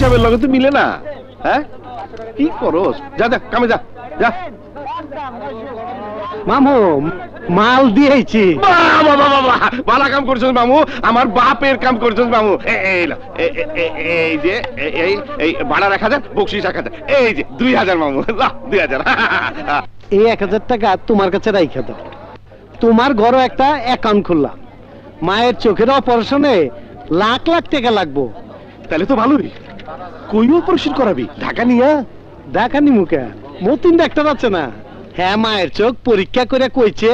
সাহেবের লগে তো মিলে না। হ্যাঁ কি করস? যা যা কামে যা যা। মামু মাল দিয়েছি। ভালো কাম করছিস মামু, আমার বাপের কাম করছিস মামু। এই যে এই ভাড়া 1000, বকশিস 1000, এই যে 2000 মামু। 2000। এই 1000 টাকা তোমার কাছে রাইখা দাও। তোমার ঘরে একটা অ্যাকাউন্ট খুললাম, মায়ের চোখের অপারেশনে লাখ লাখ টাকা লাগবো। তাহলে তো ভালোই। কই অপারেশন করাবি? ঢাকা নিয়া? ঢাকা নিমুকে মতিন ডাক্তার আছে না? হ্যাঁ, মায়ের চোখ পরীক্ষা করে কইছে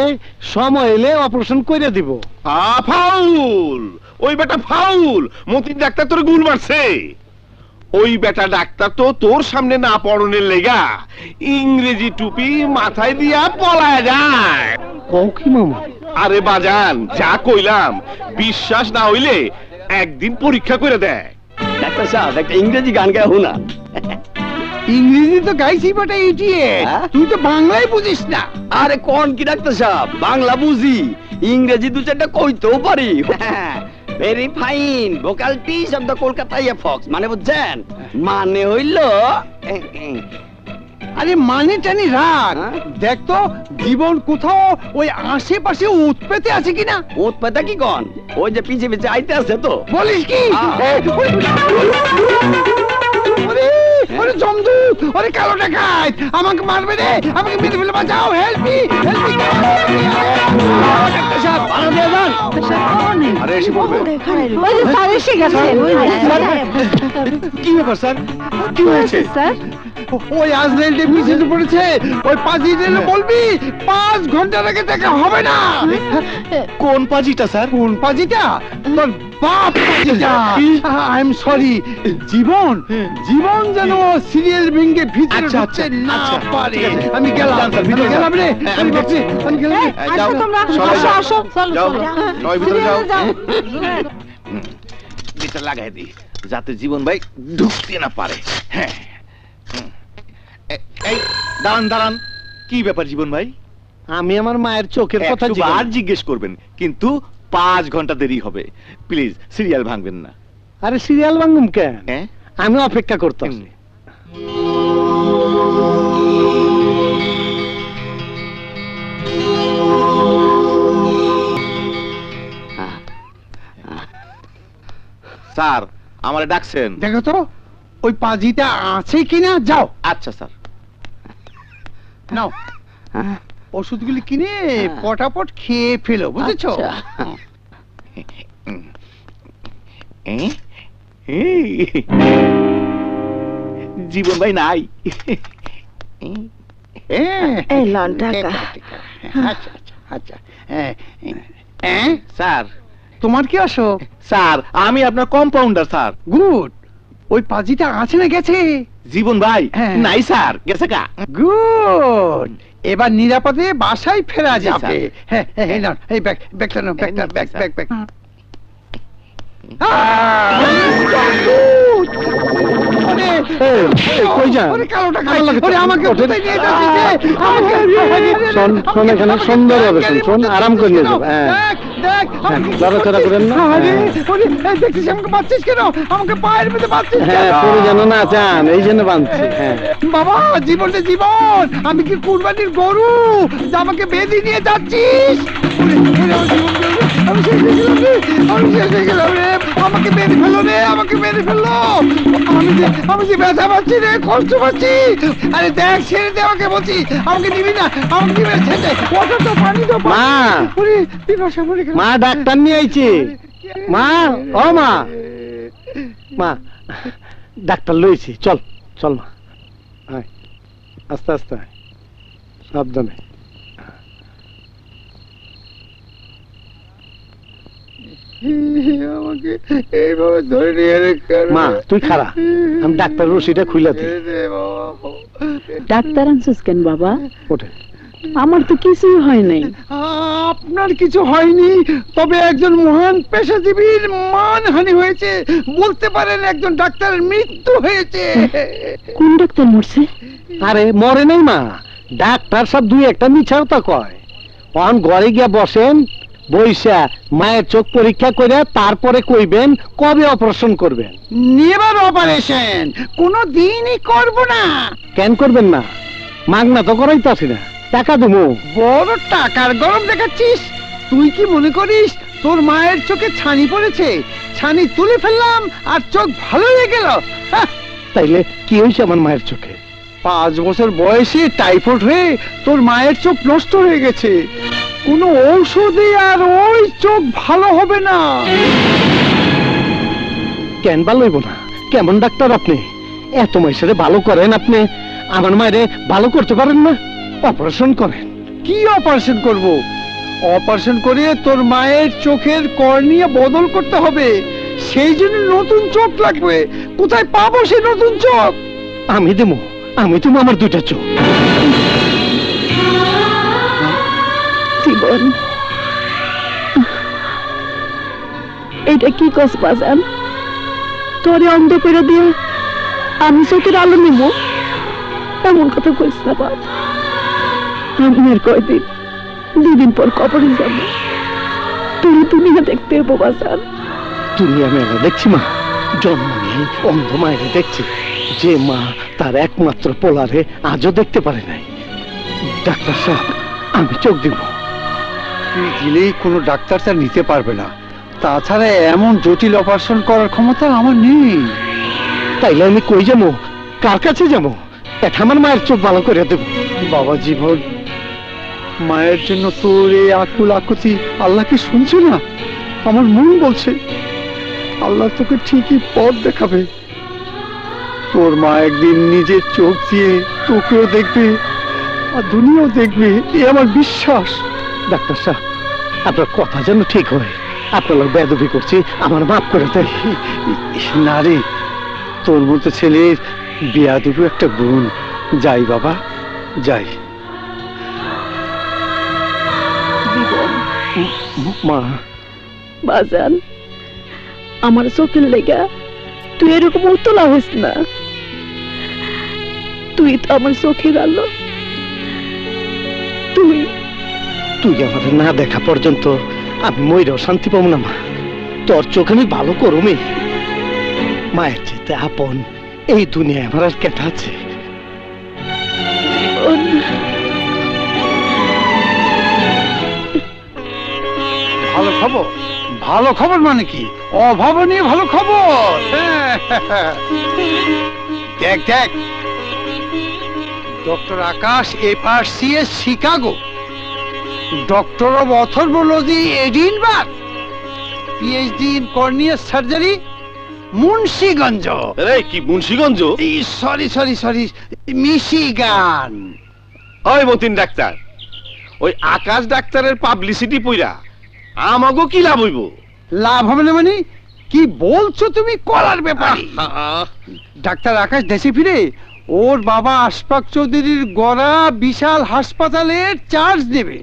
সময় এলে অপারেশন করে দিব। ফাউল, ওই বেটা ফাউল। মতিন ডাক্তার তোর গুল মারছে। ওই বেটা ডাক্তার তো তোর সামনে না পড়নের লেগা ইংরেজি টুপি মাথায় দিয়া পলায় যায়। কও কি মামা? আরে বাজান, যা কইলাম বিশ্বাস না হইলে একদিন পরীক্ষা করে দেয়। ডাক্তার সাহেব একটা ইংরেজি গান গায় না? ইংরেজি তো গাইছি বটে ইডিয়েট, তুই তো বাংলাই বুঝিস না। আরে কোন কি ডাক্তার সাহেব, বাংলা বুঝি, ইংরেজি দু চারটা কইতেও পারি। Very fine, vocal teach of the Kolkata Fox, মানে বুঝছেন? মানে হইল, আরে মানে টানি রাখ। দেখ তো জীবন কোথাও ওই আশেপাশে উৎপেতে আছে কিনা। উৎপেতে কি কন? ওই যে পিছে পিছে আইতে আছে তো। বলিস কি? ওরে জমদূত, ওরে কালো ডাকাত, আমাকে মারবে রে, আমাকে মেরে ফেলে বাঁচাও, help me, help me. Doctor সাহেব ভালো দিয়ে যান। আরে এসে পড়বে। ওই যে স্যার এসে গেছে। কি ব্যাপার স্যার? কি হয়েছে স্যার? ওই আজরাইলটা পিছনে পড়েছে। ওই পাজি দিলে বলবি 5 ঘন্টার আগে দেখা হবে না। কোন পাজিটা স্যার? কোন পাজিটা? তোর বাপ পাজিটা। I am sorry. জীবন জীবন যেন সিরিয়াল ভেঙে ভিতরে ঢুকতে না পারে। আমি গেলাম, আমি গেলাম রে, আমি বলছি, আমি গেলাম। আসো তোমরা, আসো আসো, চলো চলো, সবাই ভিতরে যাও। যাও। এটা লাগাই দি যাতে জীবন ভাই ঢুকতে না পারে। হ্যাঁ, এই দাঁড়ান দাঁড়ান, কি ব্যাপার জীবন ভাই? আমি আমার মায়ের চোখের কথা আর জিজ্ঞেস করবেন, কিন্তু 5 ঘন্টা দেরি হবে। প্লিজ সিরিয়াল ভাঙবেন না। আরে সিরিয়াল ভাঙুম কেন? হ্যাঁ, আমি অপেক্ষা করতাম। স্যার আমারে ডাকছেন। দেখো তো ওই পাজিটা আছে কিনা। যাও। আচ্ছা স্যার। নাও ওষুধগুলি কিনে পটাপট খেয়ে ফেলো, বুঝেছো? জীবন ভাই নাই। এই লন টাকা। আচ্ছা আচ্ছা আচ্ছা। স্যার তোমার কি অসুখ? স্যার আমি আপনার কম্পাউন্ডার স্যার। গুড। ওই পাজিটা আছে না গেছে? জীবন ভাই নাই স্যার, গেছে কা। গুড। এবার নিরাপদে বাসায় ফেরা যাবে। হ্যাঁ এই নাও, এই ব্যাগ, ব্যাগটা নাও, ব্যাগটা, ব্যাগ ব্যাগ ব্যাগ। কই যা? ওরে কালো টাকা, ওরে আমাকে কোথায় নিয়ে যাচ্ছিস? আমাকে শোন, শোন এখানে সুন্দর হবে, শোন আরাম করে নিয়ে যাবে। দেখ লড়াচড়া করেন না। আরে ওরে দেখছিস আমাকে বাঁচিস কেন? আমাকে পায়ের মধ্যে বাঁচিস কেন? হ্যাঁ, পরে যেন না চান, এই জন্য বাঁধছি। হ্যাঁ বাবা, জীবনটা জীবন, আমি কি কুরবানির গরু যে আমাকে বেঁধে নিয়ে যাচ্ছিস? আমি শেষ হয়ে গেলাম রে, আমি শেষ হয়ে গেলাম রে, আমাকে বেঁধে ফেলো রে, আমাকে বেঁধে ফেললো। আমি যে ব্যথা পাচ্ছি রে, কষ্ট পাচ্ছি। আরে দেখ, ছেড়ে দে আমাকে, বলছি আমাকে নিবি না, আমাকে নিবি না, ছেড়ে দে। ওটা তো পানি তো। মা, মা ডাক্তার নিয়ে আইছি। মা, ও মা, মা ডাক্তার লইছি, চল চল মা, আস্তে আস্তে সাবধানে। আমাকে এইভাবে ধরে নিয়ে রেখে। মা তুই খারা, আমি ডাক্তার রশিটা খুইলা দিই। ডাক্তার আনছিস কেন বাবা? ওঠে। আমার তো কিছুই হয় নাই। আপনার কিছু হয়নি, তবে একজন মহান পেশাজীবীর মানহানি হয়েছে, বলতে পারেন একজন ডাক্তারের মৃত্যু হয়েছে। কোন ডাক্তার মরছে? আরে মরে নাই মা, ডাক্তার সব দুই একটা মিছাও তা কয়। অন ঘরে গিয়া বসেন, বইসা মায়ের চোখ পরীক্ষা করে তারপরে কইবেন কবে অপারেশন করবেন। নেবার অপারেশন কোনো দিনই করব না। কেন করবেন না? মাগনা তো করাইতাছি না, টাকা দেবো। বড় টাকার গরম দেখাচ্ছিস। তুই কি মনে করিস তোর মায়ের চোখে ছানি পড়েছে? ছানি তুলে ফেললাম আর চোখ ভালো হয়ে গেল। তাইলে কি হয়েছে আমার মায়ের চোখে? 5 বছর বয়সে টাইফয়েড হয়ে তোর মায়ের চোখ নষ্ট হয়ে গেছে। কোনো ঔষধে আর ওই চোখ ভালো হবে না। কেন ভালো হইব না? কেমন ডাক্তার আপনি? এত মাইসেরে ভালো করেন আপনি, আমার মায়েরে ভালো করতে পারেন না? অপারেশন করেন। কি অপারেশন করব? অপারেশন করে তোর মায়ের চোখের কর্নিয়া বদল করতে হবে। সেই জন্য নতুন চোখ লাগবে। কোথায় পাবো সেই নতুন চোখ? আমি দেবো আমার 2টা চোখ। জীবন, এটা কি কস বাজান? তোরে অন্ধ করে দিয়ে আমি চোখের আলো নিব? এমন কথা কইস না বাপ। আমি আর কয়দিন, 2 দিন পর কবরে যাব। তুই দুনিয়া দেখতে হবো বাজান। দুনিয়া মেলা দেখছি মা, জন্ম নিয়ে অন্ধ মায়েরে দেখছি, যে মা তার একমাত্র পোলারে আজও দেখতে পারে নাই। ডাক্তার সাহেব, আমি চোখ দিব। তুই দিলেই কোনো ডাক্তার তা নিতে পারবে না। তাছাড়া এমন জটিল অপারেশন করার ক্ষমতা আমার নেই। তাইলে আমি কই যাবো? কার কাছে যাবো? এটা আমার মায়ের চোখ ভালো করে দেব। বাবা জীবন, মায়ের জন্য তোর এই আকুল আকুতি আল্লাহ কি শুনছে না? আমার মন বলছে আল্লাহ তোকে ঠিকই পথ দেখাবে। তোর মা একদিন নিজের চোখ দিয়ে তোকেও দেখবে আর দুনিয়াও দেখবে, এ আমার বিশ্বাস। ডাক্তার সাহেব, আপনার কথা যেন ঠিক হয়। আপনার লোক বেদবি করছি, আমার মাফ করে দেয়। না রে, তোর মতো ছেলের বিয়া দেবো একটা গুণ। যাই বাবা, যাই। জীবন মা, বাজান, আমার চোখের লেগা তুই এরকম উতলা হইস না। তুই তো আমার চোখের আলো। তুই তুই আমাদের না দেখা পর্যন্ত আমি মইরাও শান্তি পাবো না মা। তোর চোখ আমি ভালো করুমি। মায়ের চেয়ে আপন এই দুনিয়ায় আমার আর কেটা আছে? ভালো খবর? ভালো খবর মানে কি? অভাবনীয় ভালো খবর। দেখ দেখ, doctor Akash FRCS Chicago, doctor of ophthalmology Edinburgh, PhD in corneas surgery Munshiganj. আরে কি মুন্সিগঞ্জ? Sorry Michigan. ওই মতিন ডাক্তার, ওই আকাশ ডাক্তারের পাবলিসিটি পইরা আমাগো কি লাভ হইব? লাভ হবে না মানে? কি বলছো তুমি কলার ব্যাপারে? ডাক্তার আকাশ দেশে ফিরে ওর বাবা আশফাক চৌধুরীর গড়া বিশাল হাসপাতালের চার্জ নেবে।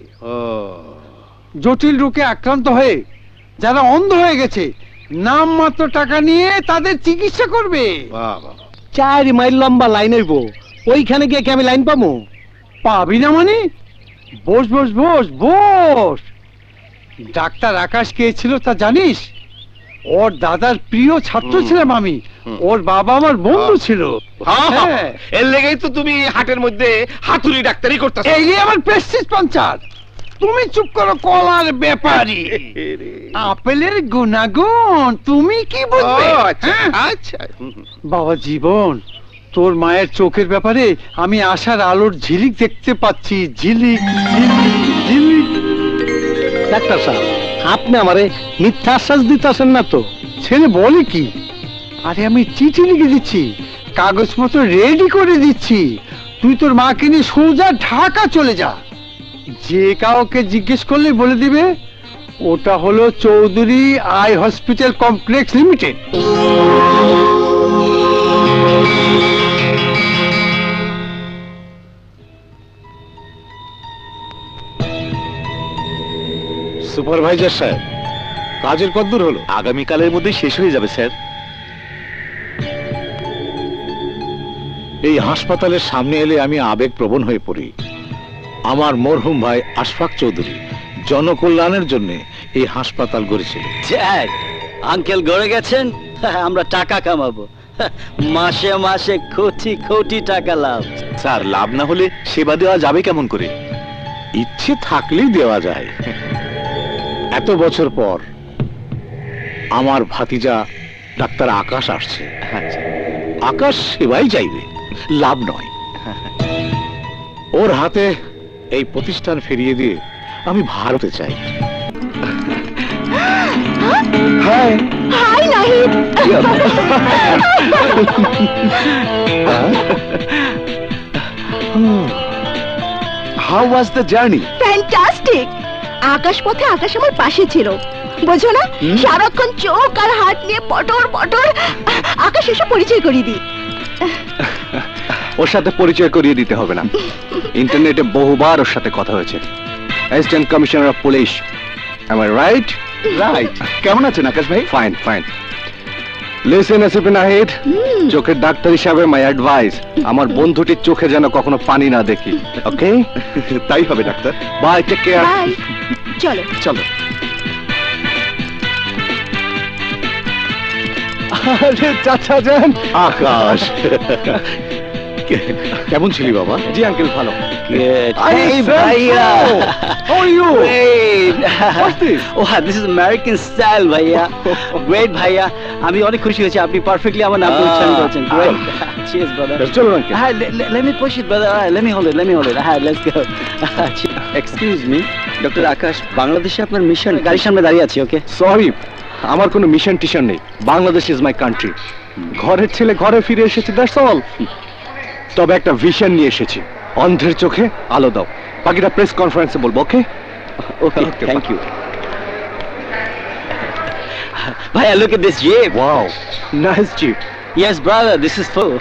জটিল রোগে আক্রান্ত হয়ে যারা অন্ধ হয়ে গেছে, নামমাত্র টাকা নিয়ে তাদের চিকিৎসা করবে। 4 মাইল লম্বা লাইন হইব, ওইখানে গিয়ে কি আমি লাইন পাবো? পাবি না মানে? বস বস বস বস। ডাক্তার আকাশ কে ছিল তা জানিস? ওর দাদার প্রিয় ছাত্র ছিলাম আমি। ওর বাবা আমার বন্ধু ছিল। হ্যাঁ, এর লেগেই তো তুমি হাটের মধ্যে হাতুড়ি ডাক্তারি করতেছ। এই আমার প্রেস্টিজ পাঞ্চার। তুমি চুপ করো কলার ব্যাপারী। আপেলের গুণাগুণ তুমি কি বুঝবে? আচ্ছা বাবা জীবন, তোর মায়ের চোখের ব্যাপারে আমি আশার আলোর ঝিলিক দেখতে পাচ্ছি। ঝিলিক ঝিলিক ঝিলিক। ডাক্তার সাহেব, আপনি আমারে মিথ্যা আশ্বাস দিতেছেন না তো? ছেলে বলে কি? আরে আমি চিঠি লিখে দিচ্ছি, কাগজপত্র রেডি করে দিচ্ছি। তুই তোর মাকে নিয়ে সোজা ঢাকা চলে যা। যে কাউকে জিজ্ঞেস করলে বলে দিবে ওটা হলো Chowdhury eye hospital complex limited. Supervisor সাহেব, কাজের কতদূর হলো? আগামীকালের মধ্যে শেষ হয়ে যাবে স্যার। এই হাসপাতালের সামনে এলে আমি আবেগপ্রবণ হয়ে পড়ি। আমার মরহুম ভাই আশফাক চৌধুরী জনকল্যাণের জন্য এই হাসপাতাল গড়েছিল। জ্যাক, আঙ্কেল গড়ে গেছেন, আমরা টাকা কামাবো। মাসে মাসে কোটি কোটি টাকা লাভ। স্যার, লাভ না হলে সেবা দেওয়া যাবে কেমন করে? ইচ্ছে থাকলেই দেওয়া যায়। এত বছর পর আমার ভাতিজা ডাক্তার আকাশ আসছে। আকাশ সেবাই চাইবে, লাভ নয়। ওর হাতে এই প্রতিষ্ঠান ফিরিয়ে দিয়ে আমি ভারতে চাই। Hi Nahid, how was the journey? Fantastic. আকাশ পথে আকাশ আমার পাশে ছিল, বোঝো না? সারাক্ষণ চোখ আর হাত নিয়ে পটর পটর। আকাশ এসে পরিচয় করিয়ে দিই। ওর সাথে পরিচয় করিয়ে দিতে হবে না, ইন্টারনেটে বহুবার ওর সাথে কথা হয়েছে। Assistant commissioner of police, am I right? Right. কেমন আছেন আকাশ ভাই? Fine fine. Listen Asif Nahid, চোখের ডাক্তার হিসাবে মাই অ্যাডভাইস, আমার বন্ধুটির চোখে যেন কখনো পানি না দেখি। ওকে? তাই হবে doctor. Bye, take care. Bye, চলো চলো। আরে চাচা যান। আকাশ, কেমন ছিলি বাবা? জি আঙ্কেল, ভালো। Hey, ভাইয়া। How are you? Great. What's this? Oh, this is American style, ভাইয়া। Great, ভাইয়া। আমি অনেক খুশি হয়েছি, আপনি পারফেক্টলি আমার নাম উচ্চারণ করেছেন। Great. Cheers, brother. চলো uncle. Let me push it, brother. Let me hold it. Let's go. Excuse me, doctor Akash, বাংলাদেশে আপনার মিশন। গাড়ির সামনে দাঁড়িয়ে আছি, ওকে? সরি, আমার কোনো মিশন টিশন নেই। Bangladesh is my country. ঘরের ছেলে ঘরে ফিরে এসেছে, দ্যাটস অল। তবে একটা ভিশন নিয়ে এসেছি, অন্ধের চোখে আলো দাও। বাকিটা প্রেস কনফারেন্সে বলবো, ওকে? Okay, thank you. ভাইয়া, look at this jeep. Wow, nice jeep. Yes, brother, this is full.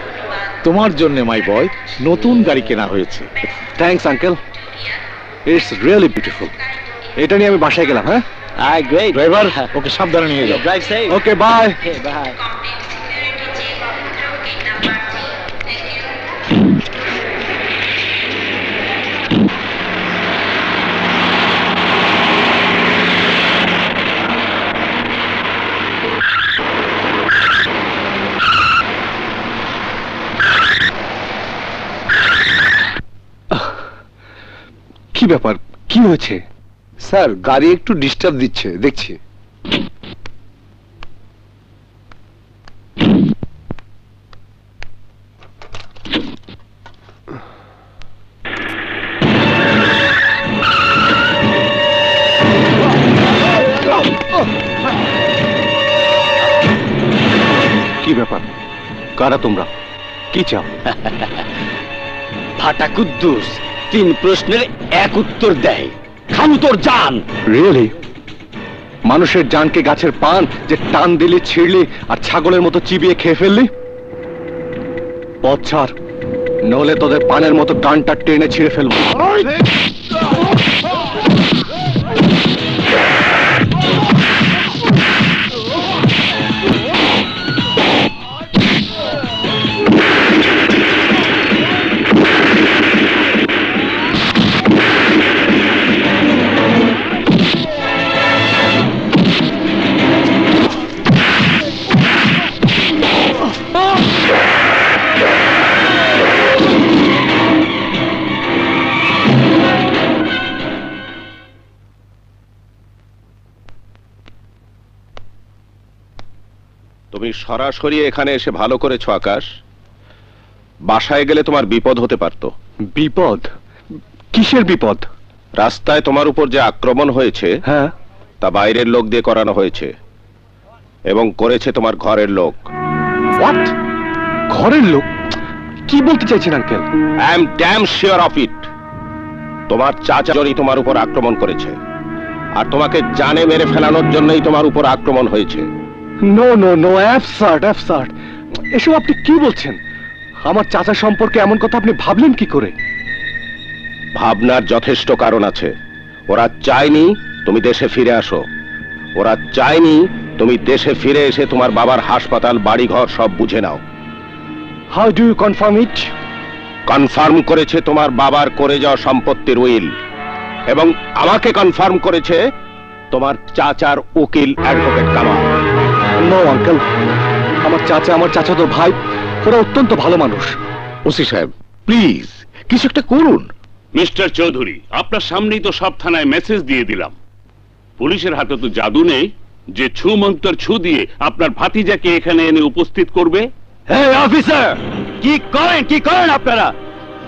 তোমার জন্য মাই বয় নতুন গাড়ি কেনা হয়েছে। Thanks uncle, it's really beautiful. এটা নিয়ে আমি বাসায় গেলাম। হ্যাঁ, Great. ড্রাইভার, ওকে সাবধানে নিয়ে যাও। Drive safe. Okay, bye. Okay, bye. কি ব্যাপার, কি হয়েছে? স্যার, গাড়ি একটু ডিস্টার্ব দিচ্ছে, দেখছি। কি ব্যাপার, কারা তোমরা, কি চাও? ফাটা কুদ্দুস 3 প্রশ্নের 1 উত্তর দেয়। খামু তোর জান। রিয়েলি? মানুষের জানকে গাছের পান যে টান দিলি, ছিঁড়লি আর ছাগলের মতো চিবিয়ে খেয়ে ফেললি? পথ ছাড়, নইলে তোদের পানের মতো গানটা টেনে ছিঁড়ে ফেলবো। তুমি সরাসরি এখানে এসে ভালো করেছো আকাশ। বাসায় গেলে তোমার বিপদ হতে পারত। বিপদ? কিসের বিপদ? রাস্তায় তোমার উপর যে আক্রমণ হয়েছে, হ্যাঁ, তা বাইরের লোক দিয়ে করানো হয়েছে এবং করেছে তোমার ঘরের লোক। হোয়াট? ঘরের লোক? কি বলতে চাইছেন uncle? I am damn sure of it. তোমার চাচাজনই তোমার উপর আক্রমণ করেছে, আর তোমাকে জানে মেরে ফেলানোর জন্যই তোমার উপর আক্রমণ হয়েছে। No no no, absurd absurd. এসব আপনি কি বলছেন? আমার চাচা সম্পর্কে এমন কথা আপনি ভাবলেন কি করে? ভাবনার যথেষ্ট কারণ আছে। ওরা চায়নি তুমি দেশে ফিরে আসো। ওরা চায়নি তুমি দেশে ফিরে এসে তোমার বাবার হাসপাতাল, বাড়িঘর সব বুঝে নাও। How do you confirm it? Confirm করেছে তোমার বাবার করে যাওয়া সম্পত্তির উইল, এবং আমাকে কনফার্ম করেছে তোমার চাচার উকিল অ্যাডভোকেট কামাল। নো আঙ্কেল, আমার চাচা তো ভাই, ওরা অত্যন্ত ভালো মানুষ। ওসি সাহেব প্লিজ কিছু একটা করুন। মিস্টার চৌধুরী, আপনার সামনেই তো সব থানায় মেসেজ দিয়ে দিলাম। পুলিশের হাতে তো জাদু নেই যে ছু মন্তর ছু দিয়ে আপনার ভাতিজাকে এখানে এনে উপস্থিত করবে। হ্যাঁ অফিসার, কি করেন আপনারা?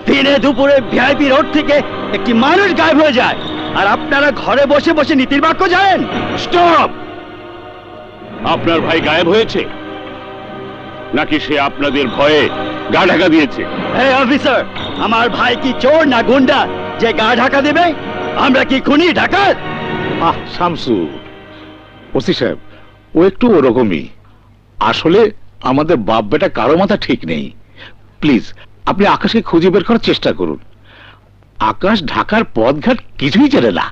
দিনে দুপুরে ভিআইপি রোড থেকে একটি মানুষ গায়েব হয়ে যায়, আর আপনারা ঘরে বসে বসে নীতির বাক্য জানেন। স্টপ! আপনার ভাই গায়েব হয়েছে নাকি সে আপনাদের ভয়ে গা ঢাকা দিয়েছে? হ্যাঁ অফিসার, আমার ভাই কি চোর না গুন্ডা যে গা ঢাকা দেবে? আমরা কি খুনি ডাকাত? শামসু, ওসি সাহেব ও একটু ওরকমই। আসলে আমাদের বাপ বেটা কারো মাথা ঠিক নেই। প্লিজ আপনি আকাশকে খুঁজে বের করার চেষ্টা করুন। আকাশ ঢাকার পথঘাট কিছুই জানে না।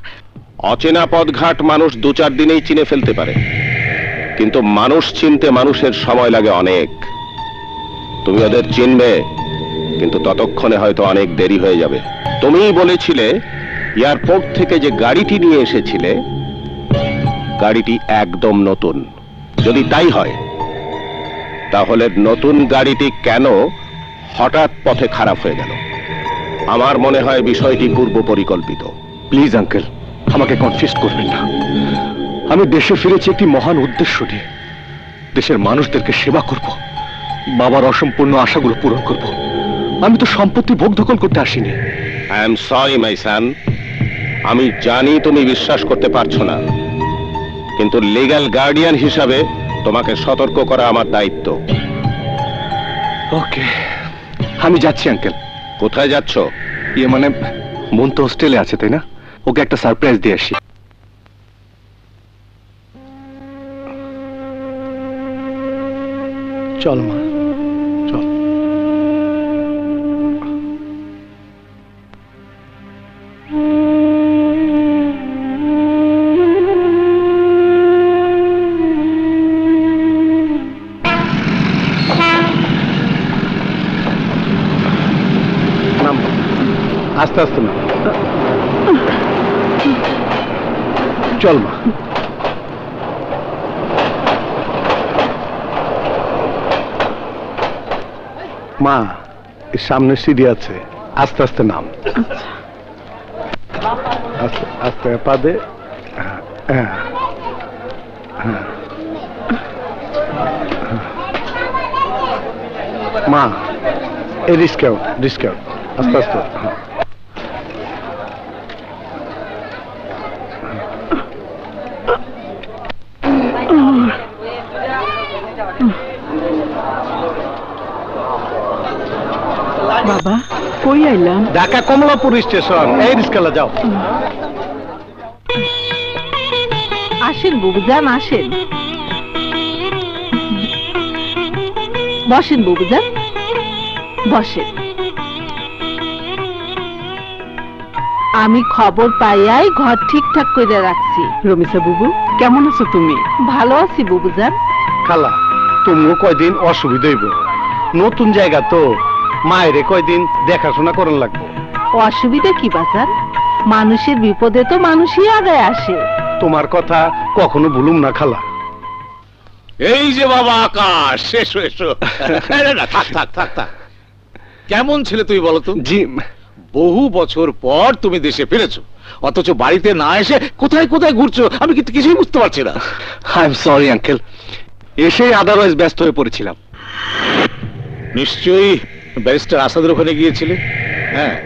অচেনা পথঘাট মানুষ 2-4 দিনেই চিনে ফেলতে পারে, কিন্তু মানুষ চিনতে মানুষের সময় লাগে অনেক। তুমি ওদের চিনবে, কিন্তু ততক্ষণে হয়তো অনেক দেরি হয়ে যাবে। তুমিই বলেছিলে এয়ারপোর্ট থেকে যে গাড়িটি নিয়ে এসেছিলে গাড়িটি একদম নতুন। যদি তাই হয় তাহলে নতুন গাড়িটি কেন হঠাৎ পথে খারাপ হয়ে গেল? আমার মনে হয় বিষয়টি পূর্ব পরিকল্পিত। প্লিজ আঙ্কেল, আমাকে কনফিউজ করবেন না। আমি দেশে ফিরেছি একটি মহান উদ্দেশ্য নিয়ে। দেশের মানুষদেরকে সেবা করব, বাবার অসম্পূর্ণ আশাগুলো পূরণ করব। আমি তো সম্পত্তি ভোগ দখল করতে আসিনি। আই এম সরি মাই সান, আমি জানি তুমি বিশ্বাস করতে পারছো না, কিন্তু লিগ্যাল গার্ডিয়ান হিসাবে তোমাকে সতর্ক করা আমার দায়িত্ব। ওকে, আমি যাচ্ছি আঙ্কেল। কোথায় যাচ্ছ? মানে মন তো হোস্টেলে আছে, তাই না? ওকে একটা সারপ্রাইজ দিয়ে আসি। চল মা, চল। আস্তে আস্তে না, চল মা। মা, এর সামনে সিঁড়ি আছে, আস্তে আস্তে নাম। আস্তে আস্তে পা দে। হ্যাঁ, হ্যাঁ। মা, এই রিস্কাও আস্তে আস্তে। বাবা, কই আইলাম? ঢাকা কমলাপুর স্টেশন। এই রিস্কালা যাও। আসেন বুবুজান, আসেন, বসেন বুবুজান, বসেন। আমি খবর পাইয়াই ঘর ঠিকঠাক করে রাখছি। রমিসা বুবু, কেমন আছো তুমি? ভালো আছি বুবুজান। খালা, তুমিও কয়দিন অসুবিধা হইব, নতুন জায়গা তো, মায়েরে কয়দিন দেখাশোনা করার লাগবে। অসুবিধা কি বাজান? মানুষের বিপদে তো মানুষই আগে আসে। তোমার কথা কখনো ভুলুম না খালা। এই যে বাবা আকাশ, এসো এসো। না, থাক থাক থাক থাক। কেমন ছেলে তুই বলো তো? জি, বহু বছর পর তুমি দেশে ফিরেছো, অথচ বাড়িতে না এসে কোথায় কোথায় ঘুরছো আমি কিন্তু কিছুই বুঝতে পারছি না। আই এম সরি আঙ্কেল, এসেই আদারওয়াইজ ব্যস্ত হয়ে পড়েছিলাম। নিশ্চয়ই ব্যারিস্টার আসাদের ওখানে গিয়েছিলে। হ্যাঁ,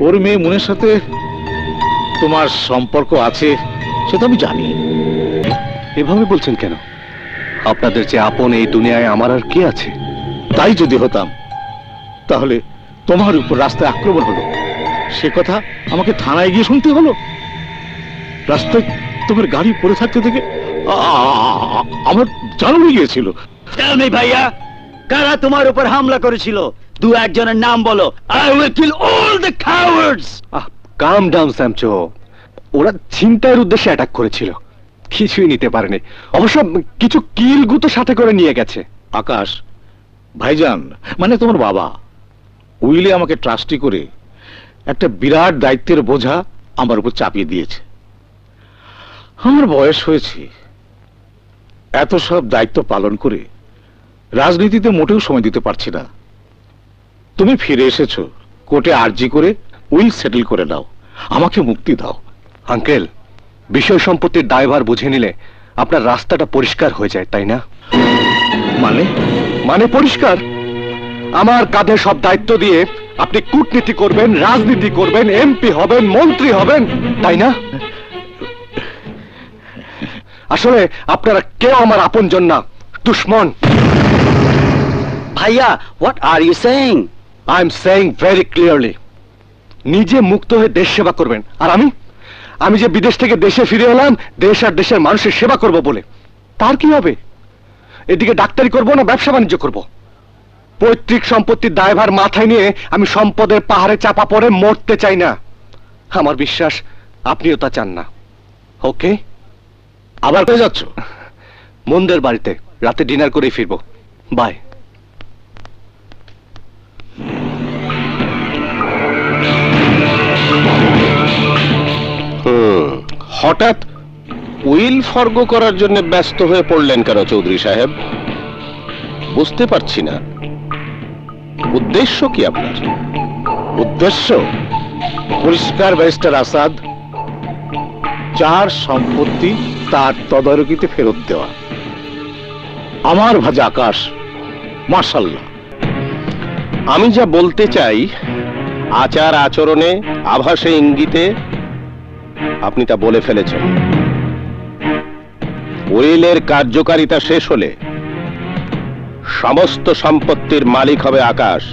ওর মেয়ে মুনের সাথে তোমার সম্পর্ক আছে সেটা আমি জানি। এভাবে বলছেন কেন? আপনাদের যে আপন এই দুনিয়ায় আমার আর কি আছে? তাই যদি হতাম তাহলে তোমার উপর রাস্তায় আক্রমণ হলো, সে কথা আমাকে থানায় গিয়ে শুনতে হলো। রাস্তায় তোমার গাড়ি পড়ে থাকতে থেকে আমার জান উড়ে গিয়েছিল। ভাইয়া, কারা তোমার উপর হামলা করেছিল? 2-1 জনের নাম বলো। I will kill all the cowards. Calm down স্যামচো, ওরা ছিনতাইয়ের উদ্দেশ্যে অ্যাটাক করেছিল, কিছুই নিতে পারেনি। অবশ্য কিছু কিলগু তো সাথে করে নিয়ে গেছে। আকাশ ভাইজান, মানে তোমার বাবা উইলে আমাকে ট্রাস্টি করে একটা বিরাট দায়িত্বের বোঝা আমার উপর চাপিয়ে দিয়েছে। আমার বয়স হয়েছে, এত সব দায়িত্ব পালন করে রাজনীতিতে মোটেও সময় দিতে পারছি না। তুমি ফিরে এসেছো, কোর্টে আর্জি করে উইল সেটেল করে দাও, আমাকে মুক্তি দাও। আঙ্কেল, বিষয় সম্পত্তির দায়ভার বুঝে নিলে আপনার রাস্তাটা পরিষ্কার হয়ে যায়, তাই না? মানে? মানে পরিষ্কার। আমার কাঁধে সব দায়িত্ব দিয়ে আপনি কূটনীতি করবেন, রাজনীতি করবেন, এমপি হবেন, মন্ত্রী হবেন, তাই না? আসলে আপনারা কেউ আমার আপনজন না, দুশ্মন। ভাইয়া, what are you saying? I am saying very clearly, নিজে মুক্ত হয়ে দেশ সেবা করবেন। আর আমি যে বিদেশ থেকে দেশে ফিরে এলাম দেশ আর দেশের মানুষের সেবা করব বলে, তার কি হবে? এদিকে ডাক্তারি করব না ব্যবসা বাণিজ্য করব? পৈতৃক সম্পত্তির দায়ভার মাথায় নিয়ে আমি সম্পদের পাহাড়ে চাপা পড়ে মরতে চাই না। আমার বিশ্বাস আপনিও তা চান না। ওকে, আবার কোথায় যাচ্ছ? মন্দের বাড়িতে রাতে ডিনার করে ফিরবো। বাই। হঠাৎ উইল ফর্গো করার জন্য ব্যস্ত হয়ে পড়লেন কেন চৌধুরী সাহেব? বুঝতে পারছি না, উদ্দেশ্য কি আপনার? উদ্দেশ্য পরিষ্কার, ব্যারিস্টার আসাদ, যার সম্পত্তি তার তদারকিতে ফেরত দেওয়া। আমার ভাজা আকাশ, মাশাআল্লাহ। আমি যা বলতে চাই, আচার আচরণে, আভাসে, ইঙ্গিতে আপনি তা বলে ফেলেছেন। উইলের কার্যকারিতা শেষ হলে সমস্ত সম্পত্তির মালিক হবে আকাশ।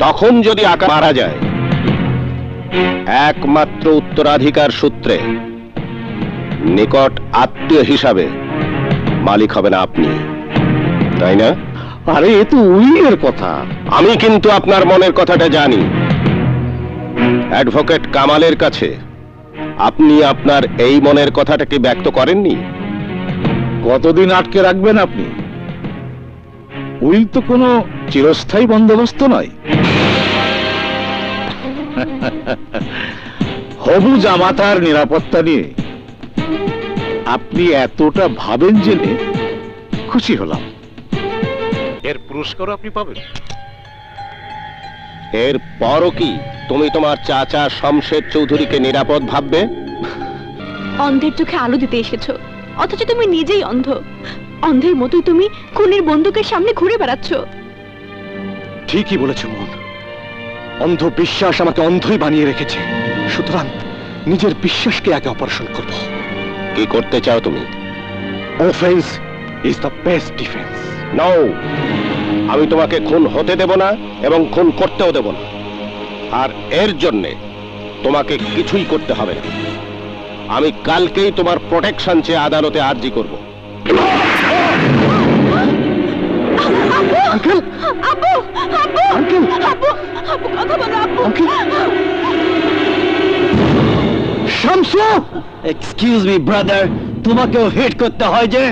তখন যদি আকাশ মারা যায়, একমাত্র উত্তরাধিকার সূত্রে নিকট আত্মীয় হিসাবে মালিক হবেন আপনি, তাই না? আরে এ তো উইলের কথা। আমি কিন্তু আপনার মনের কথাটা জানি। অ্যাডভোকেট কামালের কাছে আপনি আপনার এই মনের কথাটাকে ব্যক্ত করেননি। কতদিন আটকে রাখবেন আপনি? উইল তো কোনো চিরস্থায়ী বন্দোবস্ত নয়। হবু জামাতার নিরাপত্তা নিয়ে আপনি এতটা ভাবেন জেনে খুশি হলাম। এর পুরস্কার আপনি পাবেন। এর পরও কি তুমি তোমার চাচা শমশের চৌধুরীকে নিরাপদ ভাববে? অন্ধের চোখে আলো দিতে এসেছো, অথচ তুমি নিজেই অন্ধ। অন্ধের মতোই তুমি খুনির বন্দুকের সামনে ঘুরে বেড়াচ্ছ। ঠিকই বলেছ মন, অন্ধ বিশ্বাস আমাকে অন্ধই বানিয়ে রেখেছে। সুতরাং নিজের বিশ্বাসকে আগে অপারেশন করব। কি করতে চাও তুমি? Offence is the best defence. Now, আমি তোমাকে খুন হতে দেব না এবং খুন করতেও দেব না। আর এর জন্যে তোমাকে কিছুই করতে হবে না। আমি কালকেই তোমার প্রোটেকশন চেয়ে আদালতে আর্জি করব। আঙ্কেল, আব্বু, আব্বু, আঙ্কেল, আব্বু, আব্বু, কথা বলো আব্বু। শামসু! এক্সকিউজ মি ব্রাদার, তোমাকেও হিট করতে হয় যে?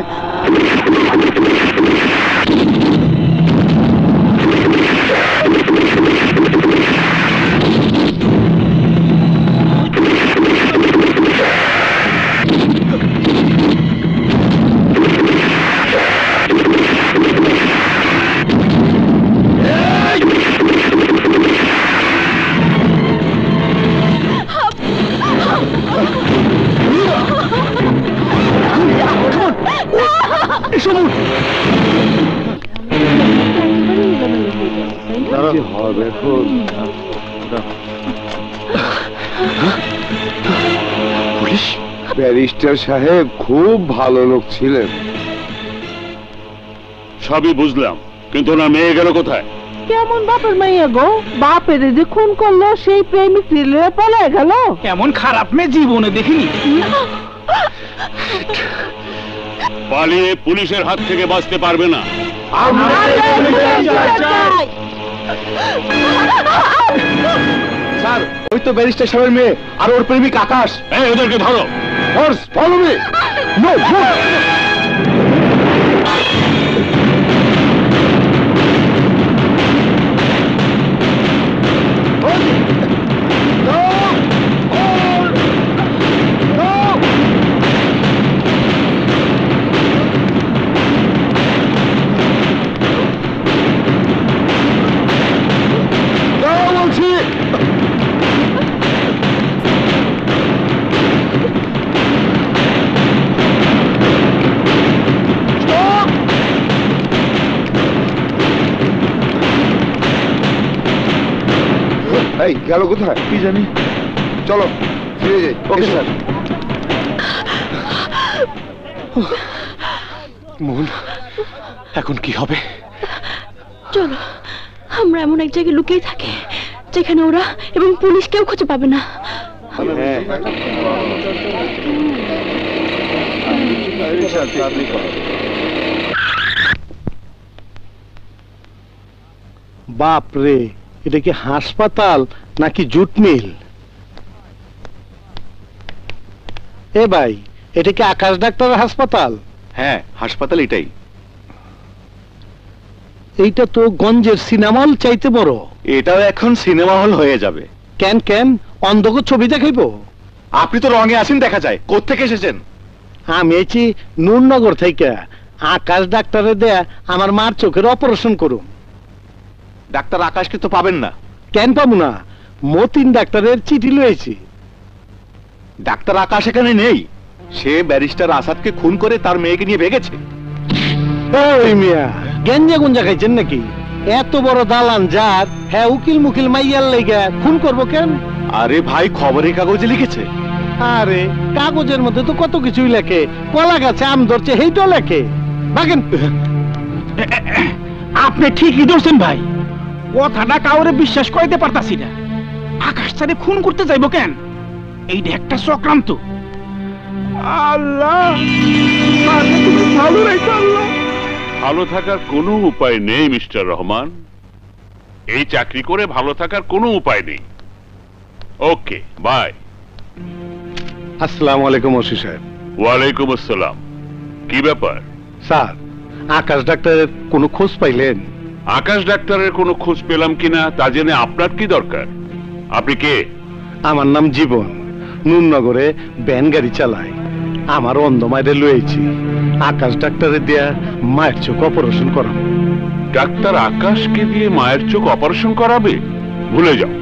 পুলিশ? ব্যারিস্টার সাহেব খুব ভালো লোক ছিলেন। সবই বুঝলাম, কিন্তু ওনার মেয়ে গেল কোথায়? কেমন বাপের মাইয়া গো, বাপের যে খুন করলো সেই প্রেমিক রিলে পালায় গেল। এমন খারাপ মেয়ে জীবনে দেখিনি। পালিয়ে পুলিশের হাত থেকে বাঁচতে পারবে না। স্যার, ওই তো ব্যারিস্টার সাহেবের মেয়ে আর ওর প্রেমিক আকাশ। এই, ওদেরকে ধরো। Horse, follow me! No, no! No! এই গেল কোথায় কি জানি। চলো ফিরে যাই। Okay sir. মন, এখন কি হবে? চলো আমরা এমন এক জায়গায় লুকিয়ে থাকি যেখানে ওরা এবং পুলিশ কেউ খুঁজে পাবে না। বাপ রে, এটা কি হাসপাতাল নাকি জুট মিল? এ ভাই, এটা কি আকাশ ডাক্তারের হাসপাতাল? হ্যাঁ, হাসপাতাল এটাই। এইটা তো গঞ্জের সিনেমা হল চাইতে বড়। এটাও এখন সিনেমা হল হয়ে যাবে। কেন কেন অন্ধক ছবি দেখাইব? আপনি তো রঙে আসেন দেখা যায়। কোত্থেকে এসেছেন? আমি এসেছি নূরনগর থেকে। আকাশ ডাক্তারের দেয়া আমার মার চোখের অপারেশন করুন। ডাক্তার আকাশকে তো পাবেন না। কেন পাবো না? মতিন ডাক্তারের চিঠি লয়েছি। ডাক্তার আকাশ এখানে নেই। সে ব্যারিস্টার আসাদকে খুন করে তার মেয়েকে নিয়ে ভেগেছে। ওই মিয়া, গেঞ্জা গুঞ্জা খাইছেন নাকি? এত বড় দালান যার, হ্যাঁ উকিল মুকিল মাইয়ার লেগে খুন করবো কেন? আরে ভাই, খবরের কাগজে লিখেছে। আরে কাগজের মধ্যে তো কত কিছুই লেখে। কলা গাছে আম ধরছে সেইটাও লেখে। বাগেন। আপনি ঠিকই ধরছেন ভাই, কথাটা কাউরে বিশ্বাস করাইতে পারতাছি না। আকাশ স্যারে খুন করতে যাইব কেন? এইটা একটা চক্রান্ত। আল্লাহ, তুমি ভালো রেখো আল্লাহ। ভালো থাকার কোনো উপায় নেই মিস্টার রহমান। এই চাকরি করে ভালো থাকার কোনো উপায় নেই। ওকে, বাই। আসসালামু আলাইকুম ওসি সাহেব। ওয়ালাইকুম আসসালাম। কি ব্যাপার? স্যার, আকাশ ডাক্তারের কোনো খোঁজ পাইলেন? আকাশ ডাক্তারের কোনো খোঁজ পেলাম কিনা তা জেনে আপনার কি দরকার? আপনি কে? আমার নাম জীবন, নূরনগরে ভ্যান গাড়ি চালাই। আমার অন্ধ মায়ের লয়েছি। আকাশ ডাক্তারের দেয়া মায়ের চোখ অপারেশন করাবো। ডাক্তার আকাশকে দিয়ে মায়ের চোখ অপারেশন করাবে? ভুলে যাও।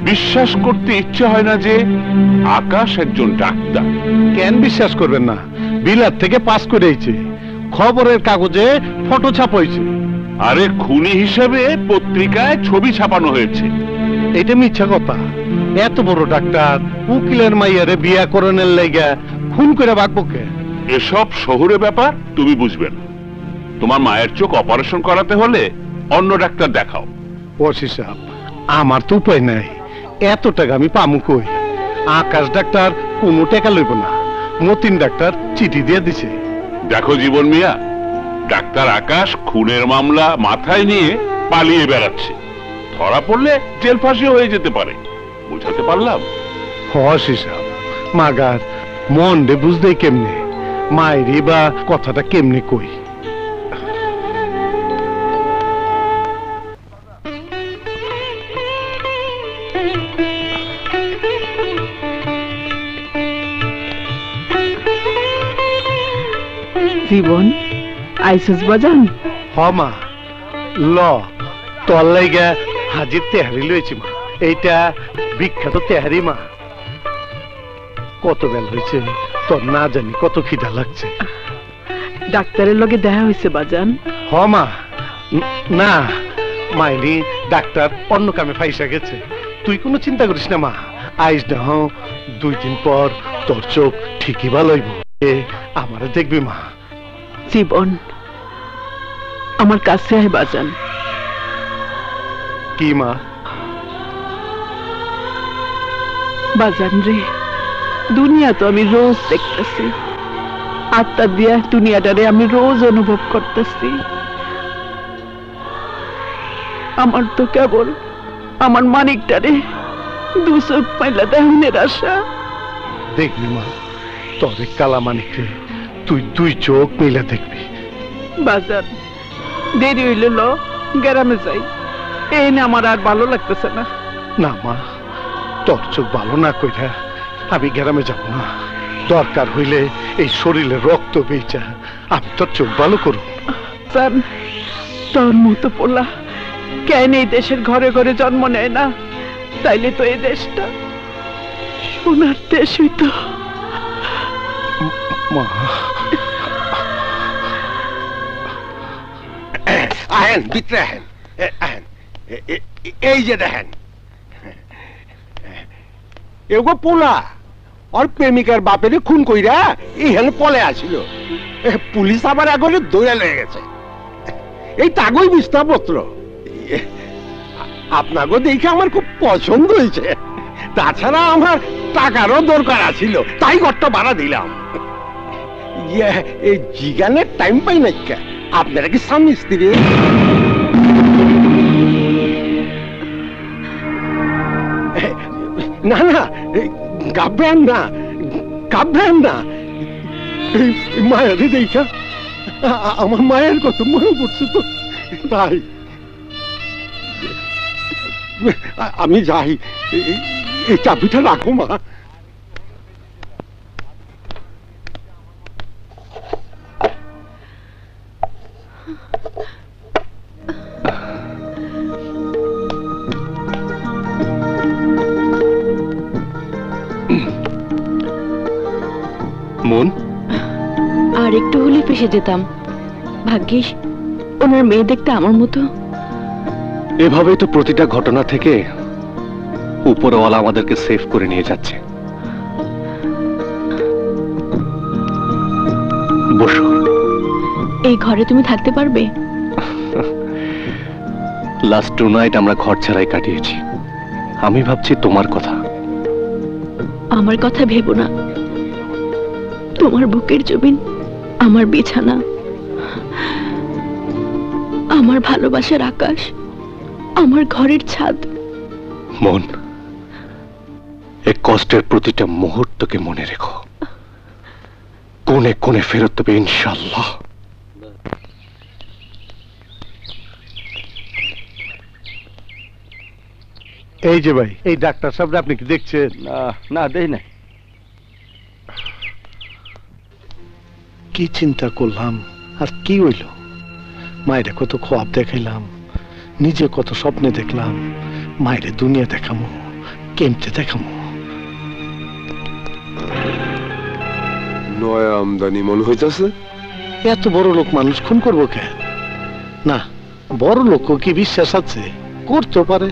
বিশ্বাস করতে ইচ্ছে হয় না যে আকাশ একজন ডাক্তার। কেন বিশ্বাস করবেন না? বিলাত থেকে পাস করেছে, খবরের কাগজে ফটো ছাপাইছে। আরে খুনি হিসেবে পত্রিকায় ছবি ছাপানো হয়েছে। এটা মিথ্যা কথা। এত বড় ডাক্তার উকিলের মাইয়ারে বিয়া করণের লাইগা খুন করে বাঁকবো কে? এসব শহুরে ব্যাপার তুমি বুঝবে না। তোমার মায়ের চোখ অপারেশন করাতে হলে অন্য ডাক্তার দেখাও। ওসি সাহেব, আমার তো উপায় নাই। এত টাকা আমি পামু কই? আকাশ ডাক্তার কোনো টাকা লইব না। মতিন ডাক্তার চিঠি দিয়ে দিছে। দেখো জীবন মিয়া, ডাক্তার আকাশ খুনের মামলা মাথায় নিয়ে পালিয়ে বেড়াচ্ছে। ধরা পড়লে জেল ফাঁসি হয়ে যেতে পারে। বুঝাতে পারলাম? ওসি সাহেব, মাগার মন রে বুঝতে কেমনে? মায়েরই বা কথাটা কেমনে কই? জীবন আইসুস বাজান। হ মা, ল তোর লাইগা হাজির তেহারি লইছি মা। এইটা বিখ্যাত তেহারি মা। কত বেল হয়েছে তোর না জানি, কত খিদা লাগছে। ডাক্তারের লগে দেখা হয়েছে বাজান? হ মা, না মাইনি, ডাক্তার অন্য কামে ফাইসা গেছে। তুই কোনো চিন্তা করিস না মা। আইস না 2 দিন পর তোর চোখ ঠিকই ভালো হইব। আমারে দেখবি মা। জীবন আমার কাছে আয় বাজান। কি মা? বাজান রে, দুনিয়া তো আমি রোজ দেখতেছি। আত্মা দিয়া দুনিয়াটারে আমি রোজ অনুভব করতেছি। আমার তো কেবল আমার মানিকটারে 2 চোখ পাইলা দেহনের আশা। দেখবি মা, তোর কালা মানিকরে তুই 2 চোখ মিলে দেখবি। বাজান দেরি হইলে ল গ্রামে যাই। এই না আমার আর ভালো লাগতেছে না। না মা, তোর চোখ ভালো না কইরা আমি গ্রামে যাব না। দরকার হইলে এই শরীরে রক্ত বেচা আমি তোর চোখ ভালো করব। তোর মতো পোলা কেন এই দেশের ঘরে ঘরে জন্ম নেয় না? তাইলে তো এই দেশটা সোনার দেশ হইতো। মা, আহেন ভিতরে আহেন। আহেন, এই যে দেখেন, এগো পোলা ওর প্রেমিকার বাপেরে খুন কইরা এইখানে পলে আসিল। পুলিশ আবার আগলে দৌড়ে লেগে গেছে। এই তাগই বিস্তারপত্র আপনাকে দেখে আমার খুব পছন্দ হয়েছে। তাছাড়া আমার টাকারও দরকার আছিল, তাই ঘরটা ভাড়া দিলাম। এই জিগানের টাইম পাই না। আপনারা কি স্বামী স্ত্রী? না না, গাববেন না, গাববেন না। মায়ের দেখা আমার মায়ের কথা মনে পড়ছে তো, তাই আমি যাই। এই চাবিটা রাখো মা। মন, আর একটু হলে ফেসে যেতাম। ভাগ্যিস ওনার মেয়ে দেখতে আমার মতো। এভাবেই তো প্রতিটা ঘটনা থেকে উপরওয়ালা আমাদেরকে সেভ করে নিয়ে যাচ্ছে। বসো। এই ঘরে তুমি থাকতে পারবে? লাস্ট 2 নাইট আমরা ঘর ছাড়াই কাটিয়েছি। আমি ভাবছি তোমার কথা। আমার কথা ভেবো না। তোমার বুকের জমিন আমার বিছানা, আমার ভালোবাসার আকাশ, আমার ঘরের ছাদ। মন, এই কষ্টের প্রতিটা মুহূর্তকে মনে রেখো। কোণে কোণে ফেরত দেবে ইনশাআল্লাহ। এই যে ভাই, এই ডাক্তার সাহেব আপনি কি দেখছেন? না দেই না। কি চিন্তা করলাম আর কি হইল? মায়েরে কত খোয়াব দেখাইলাম, নিজে কত স্বপ্নে দেখলাম। মায়েরে দুনিয়া দেখামো, কেমতে দেখামো? নয় আমদানি মনে হইতাছে। এত বড় লোক মানুষ খুন করবো কেন? না, বড় লোক কি বিশ্বাস আছে? করতে পারে।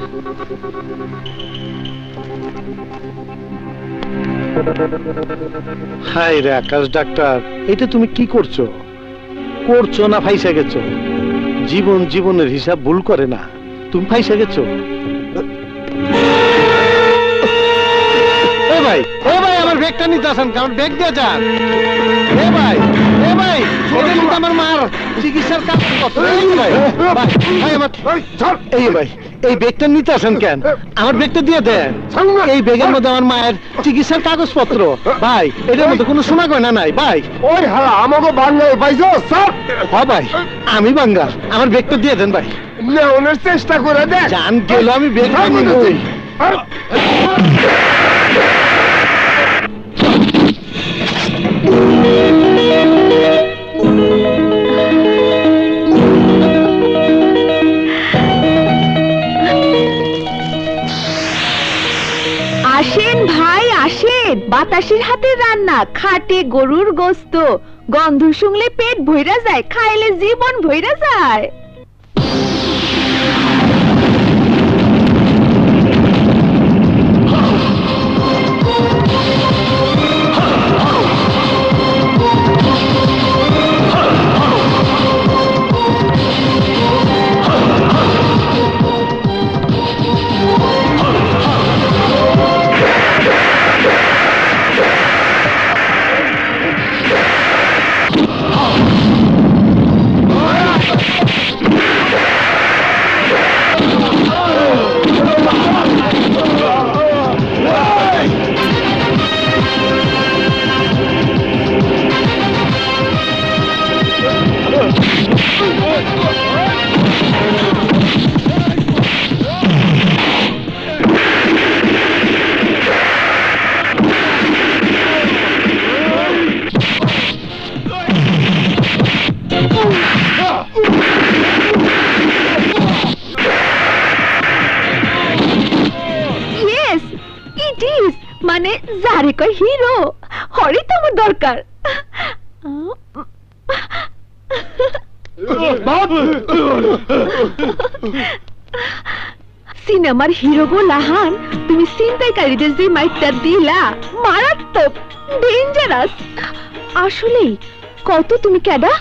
হাই রে আকাশ ডাক্তার, এটা তুমি কি করছো? করছো না ফাইসা গেছো? জীবন জীবনের হিসাব ভুল করে না। তুমি ফাইসা গেছো। এ ভাই, এ ভাই, আমার ব্যাগটা নিতে আসেন, কারণ ব্যাগ দিয়ে যান। এ ভাই, এ ভাই, এটা কিন্তু আমার মার চিকিৎসার কাজ করতে। এই ভাই, এই ব্যাগটা নিতে আসেন কেন? আমার ব্যাগটা দিয়ে দেন। এই ব্যাগের মধ্যে আমার মায়ের চিকিৎসার কাগজপত্র। ভাই, এটার মধ্যে কোনো সোনা গয়না নাই ভাই। ওই হ্যাঁ, আমাকে বাংলায় পাইছো স্যার? হ্যাঁ ভাই, আমি বাঙ্গাল। আমার ব্যাগটা দিয়ে দেন ভাই। নেওয়ানোর চেষ্টা করে দেখ। জান গেল, আমি ব্যাগটা নিবই। আসেন ভাই আসেন, বাতাসের হাতে রান্না, খাটে গরুর গোস্ত, গন্ধ শুংলে পেট ভইরা যায়, খাইলে জীবন ভইরা যায়। মানে যারে কয় হিরো, হরি তো আমার দরকার। সিনেমার হিরো গো লাহান, তুমি ছিনতাইকারীদের যে মাইকটা দিলা মারাত্মক, ডেঞ্জারাস। আসলেই কত তুমি কেডা?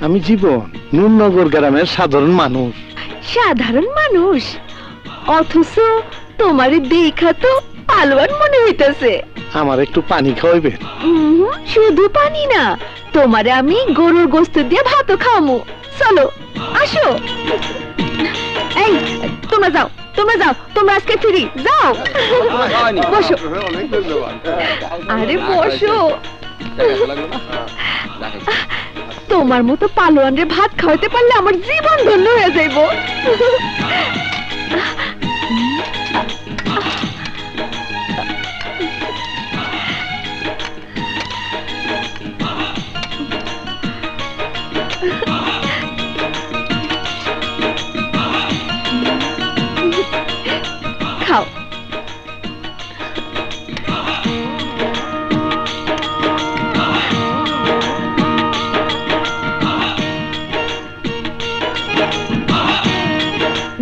আমি জীবন, নুননগর গ্রামের সাধারণ মানুষ। সাধারণ মানুষ, অথচ তোমারে দেখা তো পালোয়ান মনে হইতেছে। আমার একটু পানি খাওয়াইবেন? শুধু পানি না, তোমারে আমি গরুর গোস্ত দিয়ে ভাতও খাওয়ামু। চলো আসো। এই তোমরা যাও, তোমরা যাও, তোমরা আজকে ফ্রি যাও। বসো। আরে বসো। তোমার মতো পালোয়ান রে ভাত খাওয়াতে পারলে আমার জীবন ধন্য হয়ে যাইব। খাও।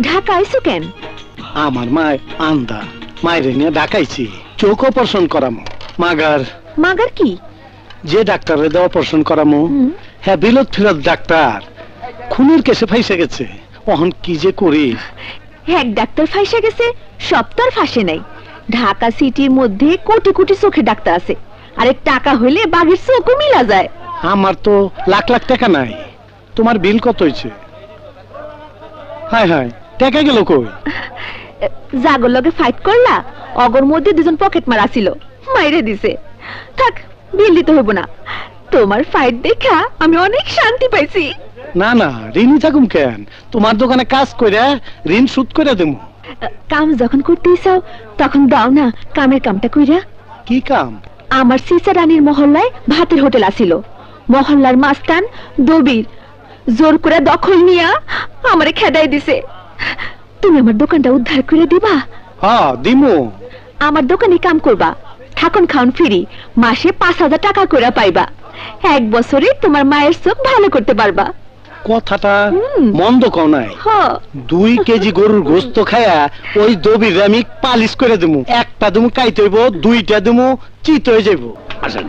ঢাকা আইসো কেন? আমার মায় আন্দা, মায়ের নিয়ে ঢাকাইছি চোখ অপারেশন করামো। মাগার মাগার কি? যে ডাক্তারের দেওয়া অপারেশন করামো, হ্যাঁ বিলত ফিরত ডাক্তার খুনের কেসে ফাইসে গেছে। অহন কি যে করি। এক ডাক্তার ফাইসে গেছে, সব তো আর ফাঁসে নাই। ঢাকা সিটির মধ্যে কোটি কোটি চোখের ডাক্তার আছে, আরে টাকা হইলে বাঘের চোখও মিলা যায়। আমার তো লাখ লাখ টাকা নাই। তোমার বিল কত হয়েছে? হায় হায়, টাকা গেল কই? জাগর লগে ফাইট করলা, অগর মধ্যে দুজন পকেট মারা ছিল, মাইরে দিছে। থাক, বিল দিতে হইব না। তোমার ফাইট দেখা আমি অনেক শান্তি পাইছি। না না, ঋণই থাকুম কেন? তোমার দোকানে কাজ কইরা ঋণ শোধ করে দেবো। কাম যখন করতেই চাও তখন দাও না কামের কামটা কইরা। কি কাম? আমার সিসা রানীর মহল্লায় ভাতের হোটেল আছিল। মহল্লার মাস্তান দবির জোর করে দখল নিয়া আমারে খেদাই দিছে। তুমি আমার দোকানটা উদ্ধার করে দিবা? হ্যাঁ দিমু। আমার দোকানে কাম করবা, থাকুন খাওন ফ্রি, মাসে 5,000 টাকা করে পাইবা। 1 বছরে তোমার মায়ের চোখ ভালো করতে পারবা। কথাটা মন্দ কও নাই। 2 কেজি গরুর গোস্ত খায়া ওই দবির আমি পালিশ করে দেবো। একটা দেবো কাইতে হইব, 2টা দেবো চিত হয়ে যাইব। আসেন।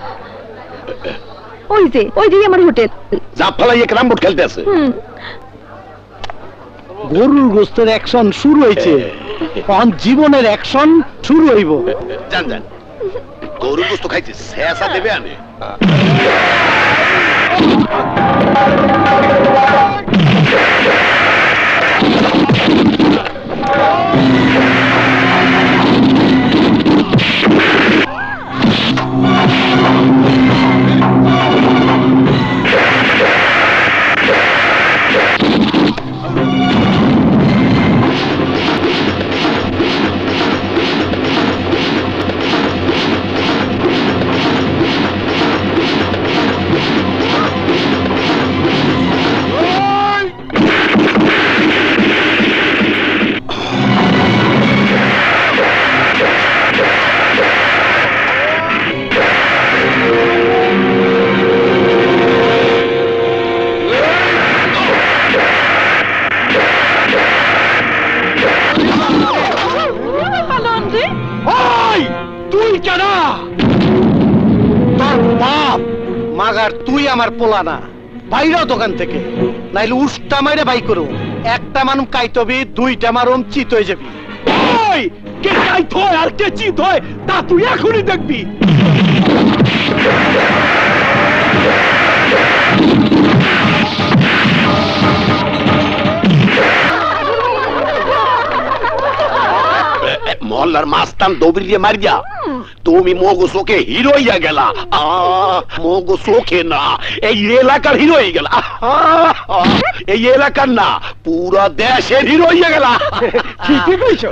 ওই যে আমার হোটেল। জাফালাইয়ে ক্যারাম বোর্ড খেলতে আছে। গরুর গোস্তের অ্যাকশন শুরু হয়েছে, এখন জীবনের অ্যাকশন শুরু হইব। জান জান, গরুর গোস্ত খাইছে, শেষা দেবে আনে। মাগার তুই আমার পোলা না, বাইরেও দোকান থেকে, নাইলে উষ্টা মাইরে বাই করো। একটা মানুষ কাইতবি, 2টা মারুম চিত হয়ে যাবি। কে কাইত হয় আর কে চিত হয় তা তুই এখনই দেখবি। মহল্লার মাস্তান দবির দিয়ে মারিয়া তুমি মগো চোখে হিরো হইয়া গেলা। মগো চোখে না, এই এলাকার হিরো হয়ে গেলা। এই এলাকার না, পুরা দেশের হিরো হইয়া গেলা। ঠিকই কইছো।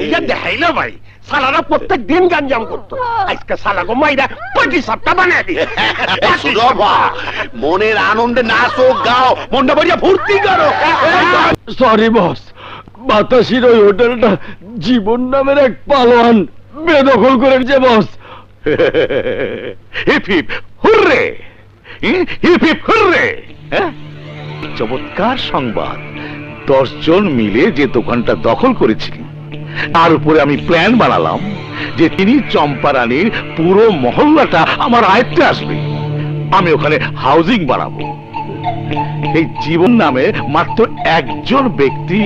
এটা দেখাই না ভাই, সালারা প্রত্যেক দিন গাঞ্জাম করতো, আজকে সালাগো মাইরা পাটি সাপটা বানায় দি। মনের আনন্দে নাচো গাও, মনটা ভরিয়া ফুর্তি করো। সরি বস, বাতাসির ওই হোটেলটা জীবন নামের এক পালোয়ান বেদখল করেছে boss. Hip hip hurray, hip hip hurray. চমৎকার সংবাদ, 10 জন মিলে যে দোকানটা দখল করেছিলি তার উপরে আমি প্ল্যান বানালাম যে তিনি চম্পারানীর পুরো মহল্লাটা আমার আয়ত্তে আসবে। আমি ওখানে হাউজিং বানাবো। এই জীবন নামে মাত্র একজন ব্যক্তি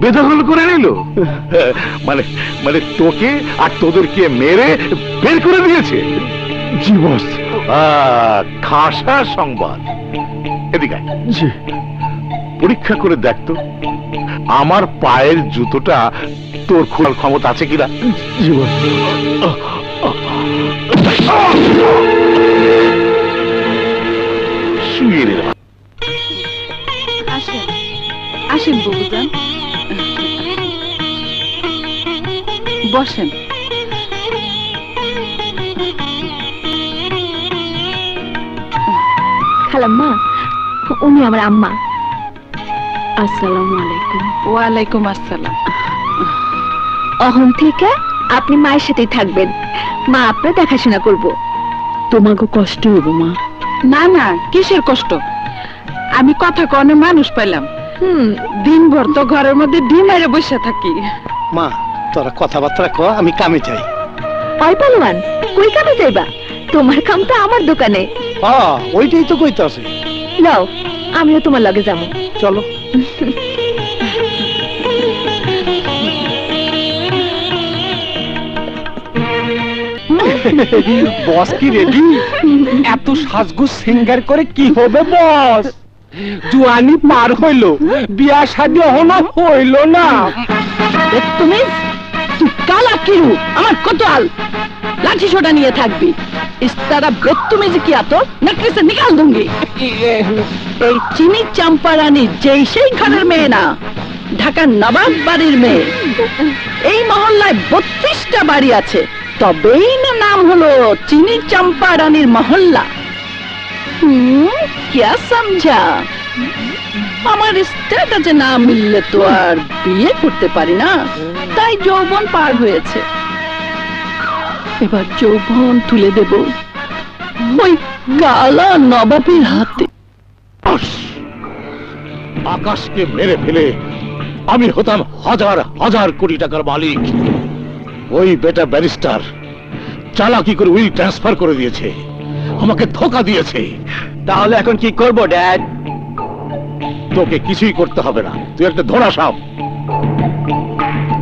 বেদখল করে নিল। মানে মানে তোকে আর তোদেরকে মেরে বের করে দিয়েছে। জীবন খাসা সংবাদ। এদিকে পরীক্ষা করে দেখতো আমার পায়ের জুতোটা তোর খোলার ক্ষমতা আছে কিনা। জীবন শুয়ে রে। আসেন আসেন বাবুজান, বসেন। খালাম্মা, উনি আমার আম্মা। আসসালামু আলাইকুম। ওয়ালাইকুম আসসালাম। অহন থেকে আপনি মায়ের সাথেই থাকবেন, মা আপনার দেখাশোনা করব। তোমাকে কষ্ট হইব মা। না না, কিসের কষ্ট? আমি কথা কনে মানুষ পাইলাম। দিনভর তো ঘরের মধ্যে ডিম মেরে বসে থাকি। মা তোরা কথাবার্তা কো, আমি কামে যাই। ওই পালোয়ান, কই কামে যাইবা? তোমার কাম তো আমার দোকানে। ওইটাই তো কইতাছি। নাও, আমিও তোমার লগে যাবো। চলো। বস কি রেডি? এত সাজগুজ সিঙ্গার করে কি হবে বস? জুয়ানি পার হইল, বিয়া শাদী হলো হইল না। তুমি কালা কিরু আমার কোতাল লাঠি ছোটা নিয়ে থাকবি। ইস্তারা বেতুমিজি কিয়া তো নেকলেসে নিকাল दूंगी। এই চিনি চম্পারানী যেই সেই ঘরের মেয়ে না, ঢাকার নবাব বাড়ির মেয়ে। এই মহল্লায় 32টা বাড়ি আছে, তবেই না নাম হলো চিনি চম্পারানীর মহল্লা। क्या समझा? আমার স্ট্যাটাসে না মিললে তো আর বিয়ে করতে পারি না, তাই যৌবন পার হয়েছে। এবার যৌবন তুলে দেব ওই কালা নবাবের হাতে। আকাশকে মেরে ফেলে আমি হতাম হাজার হাজার কোটি টাকার মালিক। ওই বেটা ব্যারিস্টার চালাকি করে উইল ট্রান্সফার করে দিয়েছে, আমাকে ধোঁকা দিয়েছে। তাহলে এখন কি করব ড্যাড? তোকে কিছুই করতে হবে না, তুই একটা ধরা সাপ।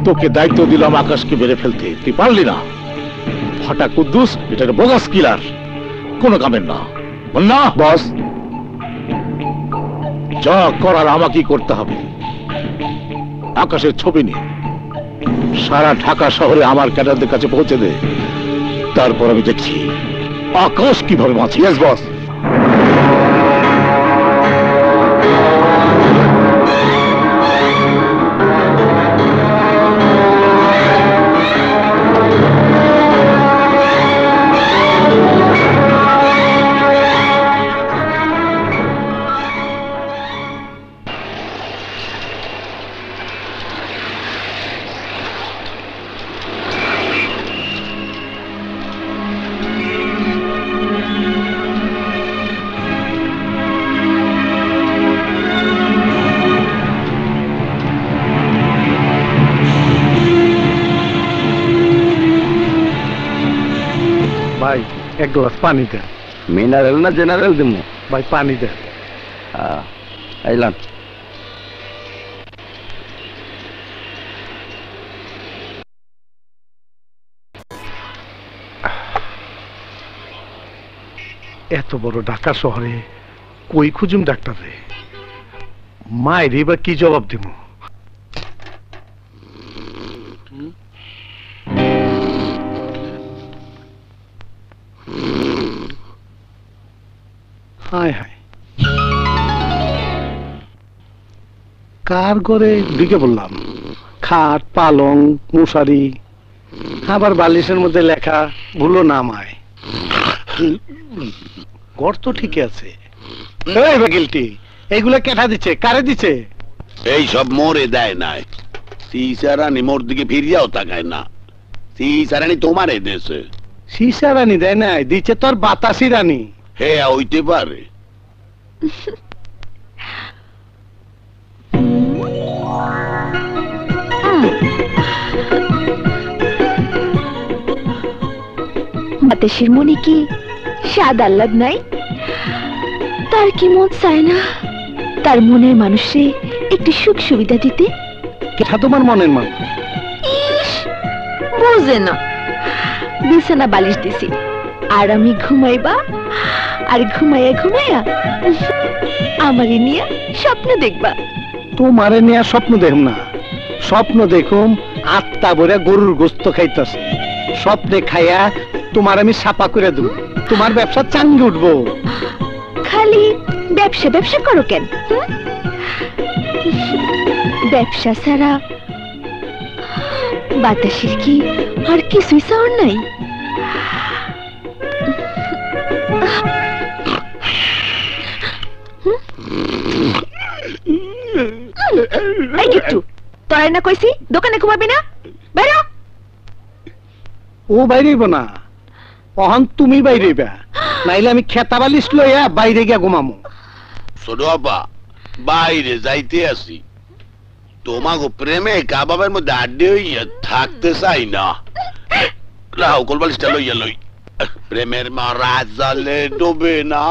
তোকে দায়িত্ব দিলাম আকাশকে মেরে ফেলতে, তুই পারলি না। ফাটা কুদ্দুস এটা একটা বোগাস কিলার, কোনো কামের না। বল না বস, যা করার আমাকেই করতে হবে। আকাশের ছবি নিয়ে সারা ঢাকা শহরে আমার ক্যাডারদের কাছে পৌঁছে দে, তারপর আমি দেখছি আকাশ কিভাবে বাঁচে। Yes boss. ভাই এক গ্লাস পানি দেন। মিনারেল না জেনারেল দেবো? ভাই পানি দেন। আইলাম। এত বড় ঢাকা শহরে কই খুঁজুম ডাক্তার রে? মায়ের এবার কি জবাব দিব? হায় হায়, কার ঘরে ঢুকে বললাম? খাট, পালং, মশারি, আবার বালিশের মধ্যে লেখা ভুলো নামায়। ঘর তো ঠিকই আছে। এইগুলা কেটা দিচ্ছে, কারে দিচ্ছে? এই সব মোরে দেয় নাই। সিসারানি মোর দিকে ফিরিয়াও তাকায় না। সিসারানি তোমারে দেশে। সীসা রানী দেয় নাই, দিচ্ছে তোর বাতাসি রানী। হে হইতে পারে। বাতাসের মনে কি স্বাদ আহ্লাদ নাই? তার কি মন চায় না তার মনের মানুষে একটু সুখ সুবিধা দিতে? এটা তোমার মনের মান? ইস, বোঝে না। বিছানা বালিশ দিছি আর আমি ঘুমাইবা, আর ঘুমাইয়া ঘুমাইয়া আমারে নিয়ে স্বপ্ন দেখবা। তোমারে নিয়ে স্বপ্ন দেখুম না, স্বপ্ন দেখুম আত্মা ভরে গরুর গোস্ত খাইতেছে। স্বপ্নে খাইয়া তোমার আমি সাপা করে দেব, তোমার ব্যবসা চাঙ্গে উঠবো। খালি ব্যবসা ব্যবসা করো কেন? ব্যবসা ছাড়া বাতাসের কি আর কিছুই চাওয়ার নাই? এই কিট্টু, তোরাই না কইছি দোকানে ঘুমাবি না? বেরো। ও বাইরেইব না, অহন তুমি বাইরেইবা, নাইলে আমি খেতা বালিশ লইয়া বাইরে গিয়া ঘুমামু। ছোট আপা, বাইরে যাইতে আসি, তোমাকে প্রেমে কাবাবের মধ্যে আড্ডে হইয়া থাকতে চাই না। রাও কলবালিশটা লইয়া লই, প্রেমের মারা জালে ডোবে না,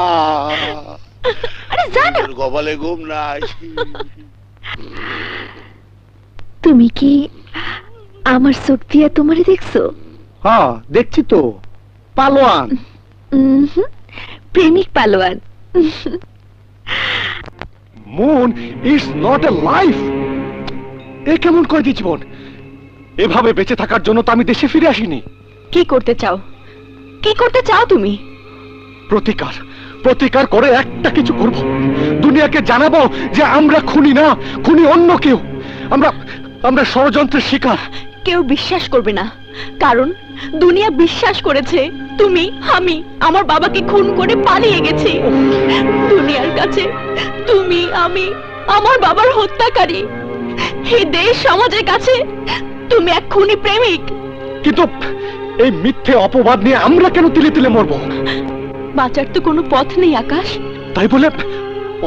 কপালে ঘুম নাই। তুমি কি আমার চোখ দিয়ে তোমারে দেখছো? হ্যাঁ দেখছি তো, পালোয়ান। প্রেমিক পালোয়ান। Moon is not a life. এ কেমন কয়দি জীবন? এভাবে বেঁচে থাকার জন্য তো আমি দেশে ফিরে আসিনি। কি করতে চাও? কি করতে চাও তুমি? প্রতিকার, প্রতিকার করে একটা কিছু করব। দুনিয়াকে জানাবো যে আমরা খুনি না, খুনি অন্য কেউ। আমরা ষড়যন্ত্রের শিকার। কেউ বিশ্বাস করবে না, কারণ দুনিয়া বিশ্বাস করেছে তুমি আমি আমার বাবাকে খুন করে পালিয়ে গেছি। দুনিয়ার কাছে তুমি আমি আমার বাবার হত্যাকারী। এই দেশ সমাজের কাছে তুমি এক খুনি প্রেমিক। কিন্তু এই মিথ্যে অপবাদ নিয়ে আমরা কেন তিলে তিলে মরবো? বাঁচার তো কোনো পথ নেই আকাশ। তাই বলে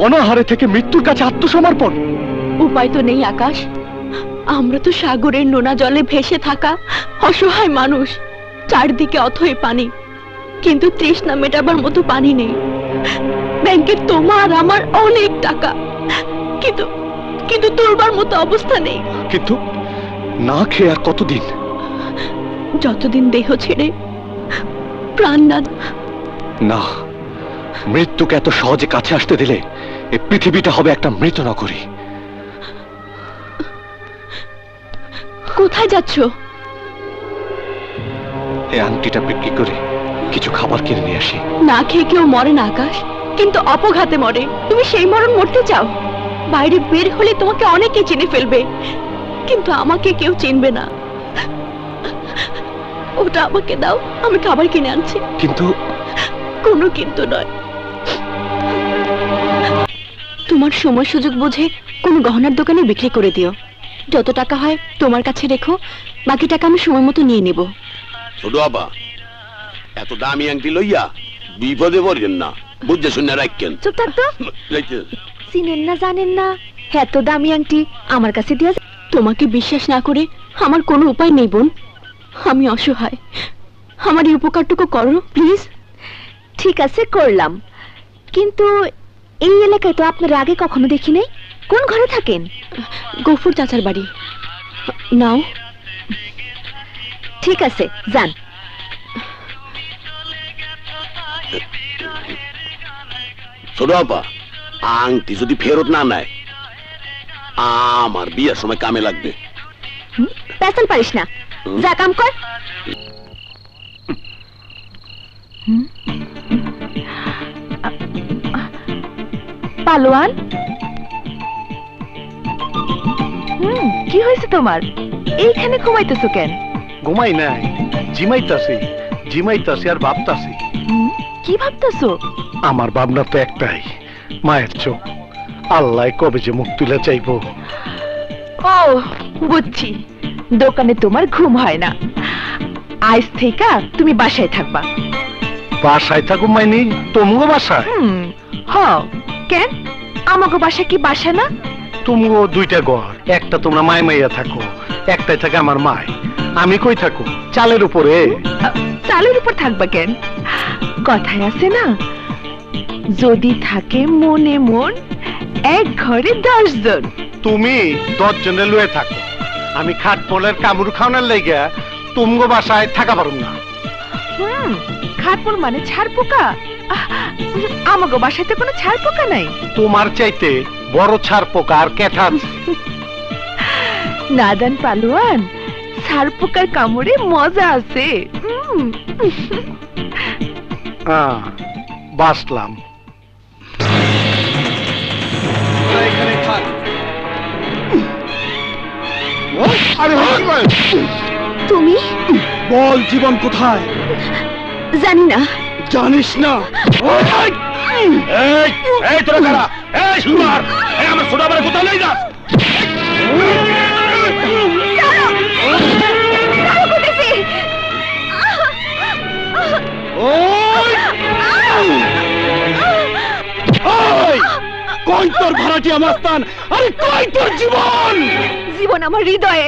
অনাহারে থেকে মৃত্যুর কাছে আত্মসমর্পণ? উপায় তো নেই আকাশ। আমরা তো সাগরের নোনা জলে ভেসে থাকা অসহায় মানুষ। চারদিকে অথই পানি, কিন্তু তৃষ্ণা মেটাবার মতো পানি নেই। ব্যাংকে তোমার আমার অনেক টাকা, কিন্তু কিন্তু তোরবার মতো অবস্থা নেই। কিন্তু না খেয়ে আর কতদিন? যতদিন দেহ ছেড়ে প্রাণ না। না, মৃত্যুকে এত সহজে কাছে আসতে দিলে এই পৃথিবীটা হবে একটা মৃত নগরী। কোথায় যাচ্ছ? এই আংটিটা বিক্রি করে কিছু খাবার কিনে নিয়ে আসি। না খেয়ে কেউ মরে না আকাশ, কিন্তু অপঘাতে মরে। তুমি সেই মরণ মরতে চাও? বাইরে বের হলে তোমাকে অনেকে চিনে ফেলবে, কিন্তু আমাকে কেউ চিনবে না। ওটা আমাকে দাও, আমি খাবার কিনে আনছি। কিন্তু কোনো কিন্তু নয়। তোমার সময় সুযোগ বুঝে কোন গহনার দোকানে বিক্রি করে দিও। যত টাকা হয় তোমার কাছে রেখো, বাকি টাকা আমি সময় মতো নিয়ে নেব। ছোট আপা, এত দামি আংটি লইয়া বিপদে পড়েন না, বুঝতে শুনে রাখেন। চুপ থাকতো। চিনেন না জানেন না, এত দামি আংটি আমার কাছে দিয়া। তোমাকে বিশ্বাস না করে আমার কোনো উপায় নেই বোন। আমি অসহায়, আমার এই উপকারটুকু করো প্লিজ। ঠিক আছে করলাম, কিন্তু এই এলাকায় তো আপনার আগে কখনো দেখি নাই। কোন ঘরে থাকেন? গফুর চাচার বাড়ি। নাও। ঠিক আছে যান। ছোট আপা, আংটি যদি ফেরত না নেয় আমার বিয়ের সময় কামে লাগবে। পেছাল পারিস না, যা কাম কর। পালোয়ান, কি হয়েছে তোমার? এইখানে ঘুমাইতেছো কেন? ঘুমাই নাই, জিমাইতাছি। জিমাইতাছি আর ভাবতাছি। কি ভাবতেছো? আমার ভাবনা তো একটাই, মায়ের চোখ। আল্লাহ কবে যে মুখ তুলে চাইবো। ও বুঝছি, দোকানে তোমার ঘুম হয় না। আজ থেকে তুমি বাসায় থাকবা। বাসায় থাকুম মাইনি? তুমিও বাসায়? হ, কেন আমাকে বাসা কি বাসা না? তুমিও দুইটা ঘর, একটা তোমরা মায় মাইয়া থাকো, একটাই থাকে আমার মায়। আমি কই থাকো? চালের উপরে। চালের উপর থাকবা কেন? কথায় আছে না, যদি থাকে মনে মন, এক ঘরে 10 জন। তুমি 10 জনে লয়ে থাকো, আমি খাটপলের কামড় খাওয়ানোর লেগে তুমগো বাসায় থাকা পারুম না। খাটপল মানে ছাড় পোকা? আমাগো বাসাতে কোনো ছাড় পোকা নাই। তোমার চাইতে বড় ছাড় পোকা আর কেঠা আছে। নাদান পালোয়ান, ছাড় পোকার কামড়ে মজা আছে। বাসলাম। তুমি বল জীবন কোথায়? জানি না। জানিস না? এই তোরা কারা? এই সুমার, এই আমার ছোট আমার কোথায় লই যাস? কই তোর ভাড়াটিয়া মাস্তান? আরে কই তোর জীবন? জীবন আমার হৃদয়ে,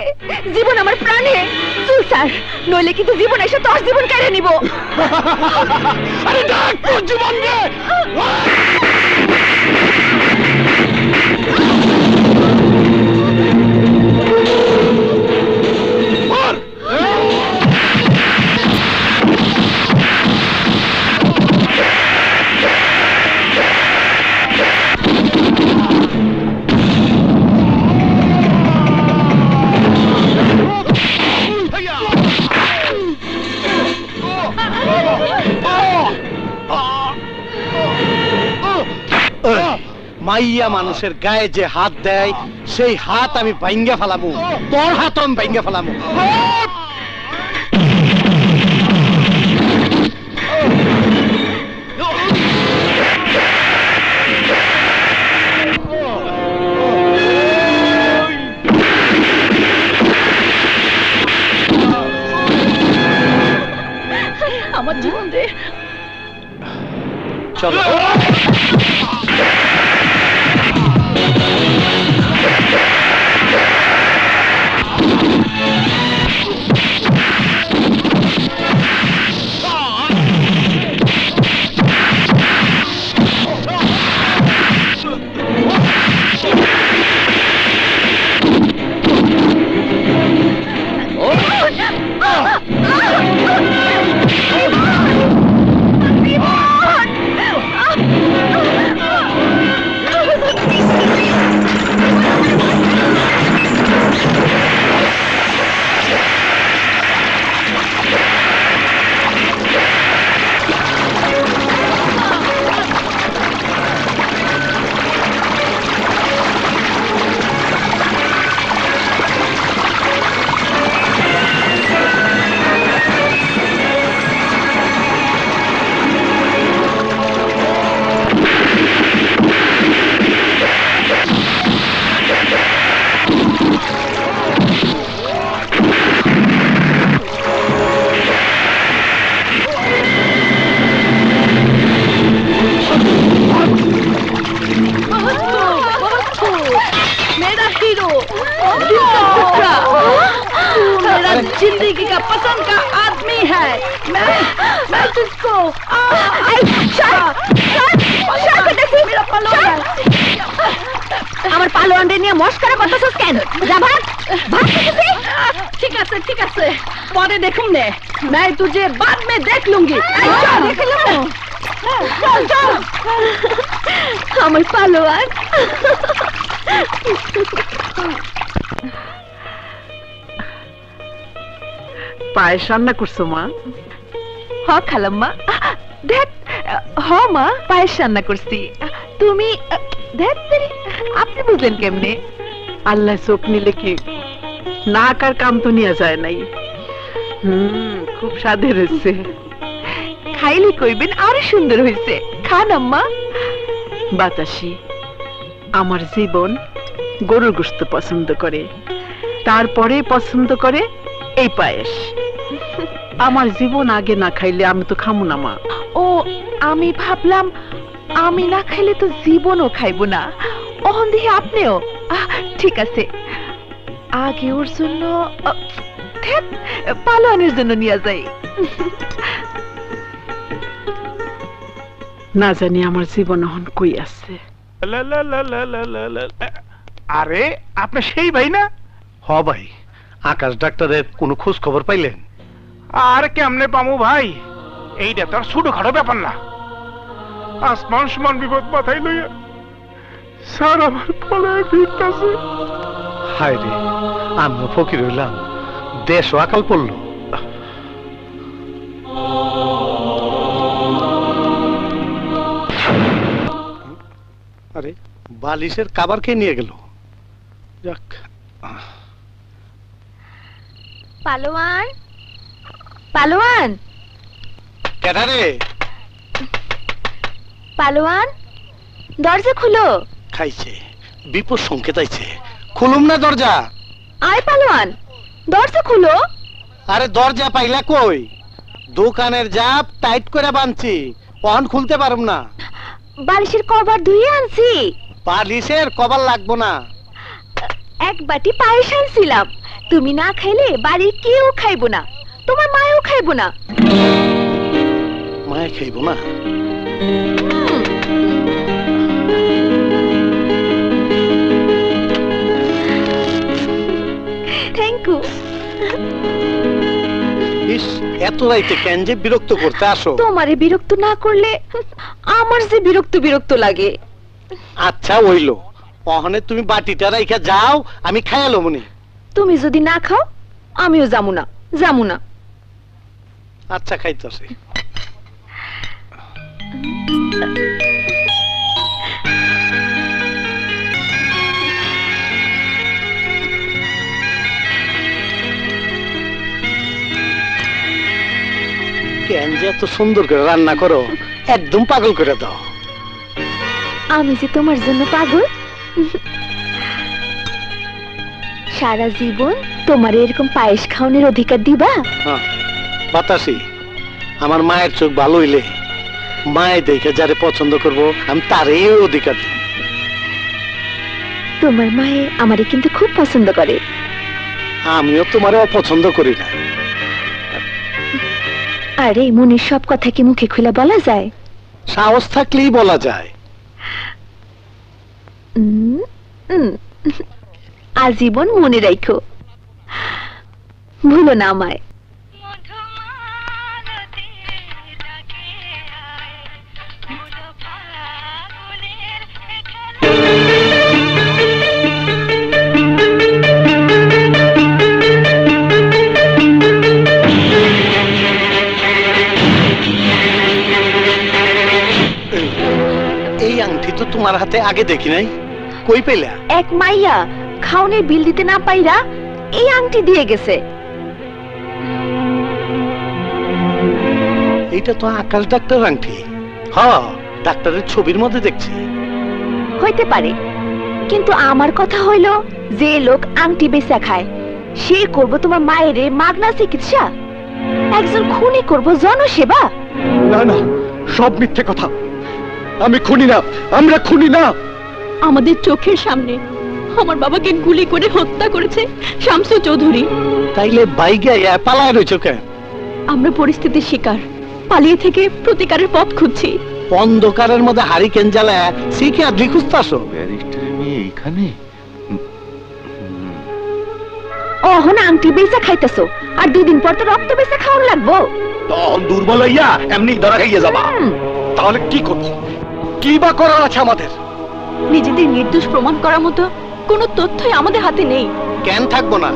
জীবন আমার প্রাণে। চুল স্যার, নইলে কিন্তু জীবন এসে তোর জীবন কেড়ে নিব। আরে ডাক তোর জীবন রে। মাইয়া মানুষের গায়ে যে হাত দেয়, সেই হাত আমি ভাঙ্গা ফেলামু। তোর হাত আমি ভাঙ্গা ফেলামু। আমার জীবন রে। চলো। जिंदगी का पसंद का आदमी है। मैं तुझको আমার পালোয়ানরে নিয়ে মস্করা করতেছস কেন? যা ভাগ ভাগ। ठीक है, ठीक है, पौधे देखूं ने। मैं तुझे बाद में देख लूंगी। देख लो। चल चल। আমার পালোয়ান। পায়েস রান্না করছো মা? হ খালাম্মা। দেখ, হ মা, পায়েস রান্না করছি। তুমি দেখ, আপনি বুঝলেন কেমনে? আল্লাহ চোখ নিলে কি না কার কাম তো নিয়ে যায় নাই। খুব স্বাদের হয়েছে। খাইলে কইবেন আরো সুন্দর হয়েছে। খান আম্মা। বাতাসি, আমার জীবন গরুর গোশত পছন্দ করে, তারপরে পছন্দ করে এই পায়েস। আমার জীবন আগে না খাইলে আমি তো খামু না মা। ও, আমি ভাবলাম আমি না খাইলে তো জীবনও খাইব না। ওহন দেখি আপনিও। ঠিক আছে, আগে ওর জন্য পালোয়ানের জন্য নিয়ে যাই। না জানি আমার জীবন এখন কই আছে। আরে আপনি সেই ভাই না? হ ভাই, আকাশ ডাক্তারের কোনো খোঁজ খবর পাইলেন? আর কেমনে পামু ভাই, এইটা তো আর ছোটখাটো ব্যাপার না। আসমান সমান বিপদ মাথায় লইয়া স্যার আমার পলায় ফিরতাছে। হায় রে, আমিও ফকির হইলাম, দেশও আকাল পড়লো। আরে বালিশের কাবার কে নিয়ে গেল? যাক। পালোয়ান, পালোয়ান, কেডা রে? পালোয়ান, দরজা খুলো। খাইছে, বিপদ সংকেত আইছে। খুলুম না দরজা? আয় পালোয়ান, দরজা খুলো। আরে দরজা পাইলা কই? দোকানের জাপ টাইট করে বাঁধছি, অন খুলতে পারুম না। বালিশের কভার ধুয়ে আনছি। বালিশের কভার লাগবো না। এক বাটি পায়েস আনছিলাম, তুমি না খাইলে বাড়ির কেউ খাইবো না, তোমার মায়ও খাইবো না। মায়ে খাইবো না? Thank you. ইস, এত রাইতে কেন যে বিরক্ত করতে আসো? তোমারে বিরক্ত না করলে আমার যে বিরক্ত বিরক্ত লাগে। আচ্ছা হইলো, অহনে তুমি বাটিটা রাইখা যাও, আমি খাইয়ালো মনি। তুমি যদি না খাও আমিও যামু না, যামু না। আচ্ছা খাইতাছি। কেন যে এত সুন্দর করে রান্না করো, একদম পাগল করে দাও। আমি যে তোমার জন্য পাগল। সারা জীবন তোমার এরকম পায়েস খাওয়ানোর অধিকার দিবা? বাতাসি, আমার মায়ের চোখ ভালো হইলে মায়ে দেখে যারে পছন্দ করব আমি তারে অধিকার দিব। তোমার মায়ে আমারে কিন্তু খুব পছন্দ করে। আমিও তোমারে অপছন্দ করি না। আরে মনের সব কথা কি মুখে খুলে বলা যায়? সাহস থাকলেই বলা যায়। আজীবন মনে রাখো, ভুলো না আমায়। এই আংটি তো তোমার হাতে আগে দেখি নাই, কই পেলা? এক মাইয়া খাওনের বিল দিতে না পাইরা এই আংটি দিয়ে গেছে। এইটা তো আকাশ ডাক্তার আংটি। হ্যাঁ, ডাক্তারের ছবির মধ্যে দেখছি। হইতে পারে, কিন্তু আমার কথা হইল যে লোক আংটি বেচা খায় সে করব তোমার মায়ের মাগনা চিকিৎসা? একজন খুনি করব জনসেবা? না না, সব মিথ্যে কথা। আমি খুনি না, আমরা খুনি না। আমাদের চোখের সামনে আমার বাবাকে গুলি করে হত্যা করেছে শামসু চৌধুরী। তাইলে বাইকে পালায় রয়েছে কেন? আমরা পরিস্থিতির শিকার, পালিয়ে থেকে প্রতিকারের পথ খুঁজছি। অন্ধকারের মধ্যে হারিকেন জ্বালায় শিখে আদলি খুঁজতাছো? ব্যারিস্টারের মেয়ে এইখানে? অহন আংটি বেচা খাইতেছো, আর 2 দিন পর তো রক্ত বেচা খাওয়ার লাগবো। তখন দুর্বল হইয়া এমনি ধরা খাইয়া যাবা। তাহলে কি করব? কি বা করার আছে আমাদের? নিজেদের নির্দোষ প্রমাণ করার মতো কোনো তথ্যই আমাদের হাতে নেই। কেন থাকবো না?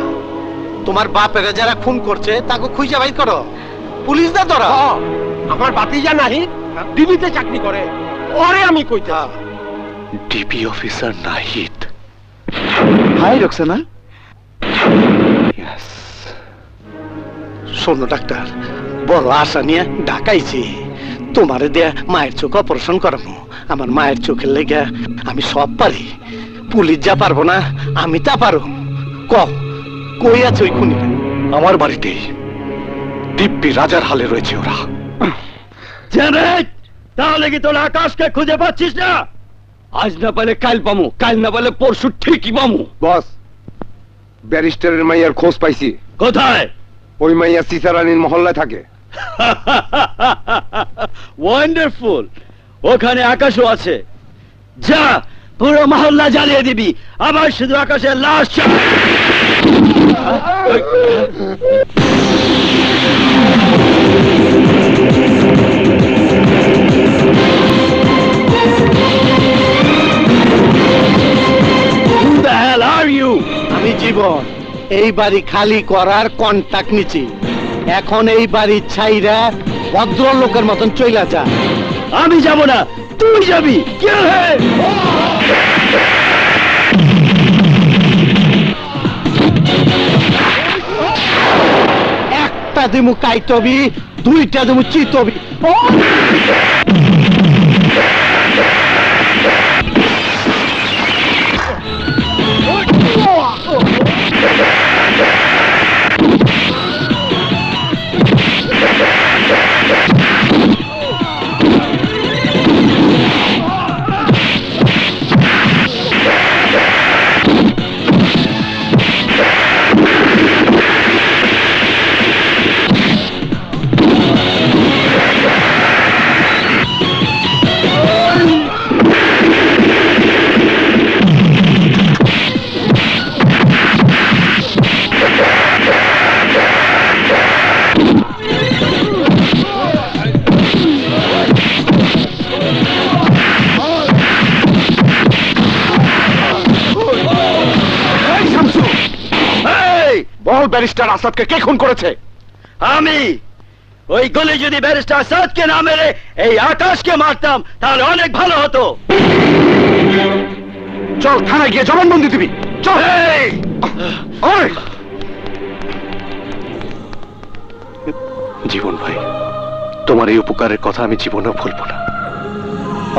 তোমার বাপেরা যারা খুন করছে তাকে খুঁজে বাইর করো, পুলিশ দা ধরো। আমার বাতিজা নাহি ডিবিতে চাকরি করে, ওরে আমি কইতা। DB officer Nahid. Hi Roxana. শোনো ডাক্তার, বড় আশা নিয়ে ঢাকাইছি। তোমারে দেয়া মায়ের চোখ অপারেশন করাবো। আমার মায়ের চোখের লেগে আমি সব পারি, পুলিশ যা পারবো না আমি তা পারো। কই আছে ওই খুনি? আমার বাড়িতেই, দিব্যি রাজার হালে রয়েছে ওরা। তাহলে কি তোর আকাশকে খুঁজে পাচ্ছিস না? আজ না পাইলে কাল পামু, কাল না পাইলে পরশু ঠিকই পামু। বস, ব্যারিস্টারের মাইয়ার খোঁজ পাইছি। কোথায়? ওই মাইয়া সিসারানির মহল্লায় থাকে। ওয়ান্ডারফুল, ওখানে আকাশও আছে। যা পুরো মহল্লা জ্বালিয়ে দিবি, আবার শুধু আকাশের লাশ চাই। Who the hell are you? আমি জীবন এই বাড়ি খালি করার কন্টাক্ট নিচ্ছি। এখন এই বাড়ি ছাইরা ভদ্রলোকের মতন চইলা যা। আমি যাব না, তুই যাবি। কে হে? একটা দিমু কাইতবি, দুইটা দিমু চিতবি। বল ব্যারিস্টার আসাদকে কে খুন করেছে? আমি। ওই গলি যদি ব্যারিস্টার আসাদকে না মেরে এই আকাশকে মারতাম তাহলে অনেক ভালো হতো। চল থানায় গিয়ে জবানবন্দি দিবি। চল। জীবন ভাই, তোমার এই উপকারের কথা আমি জীবনেও ভুলব না।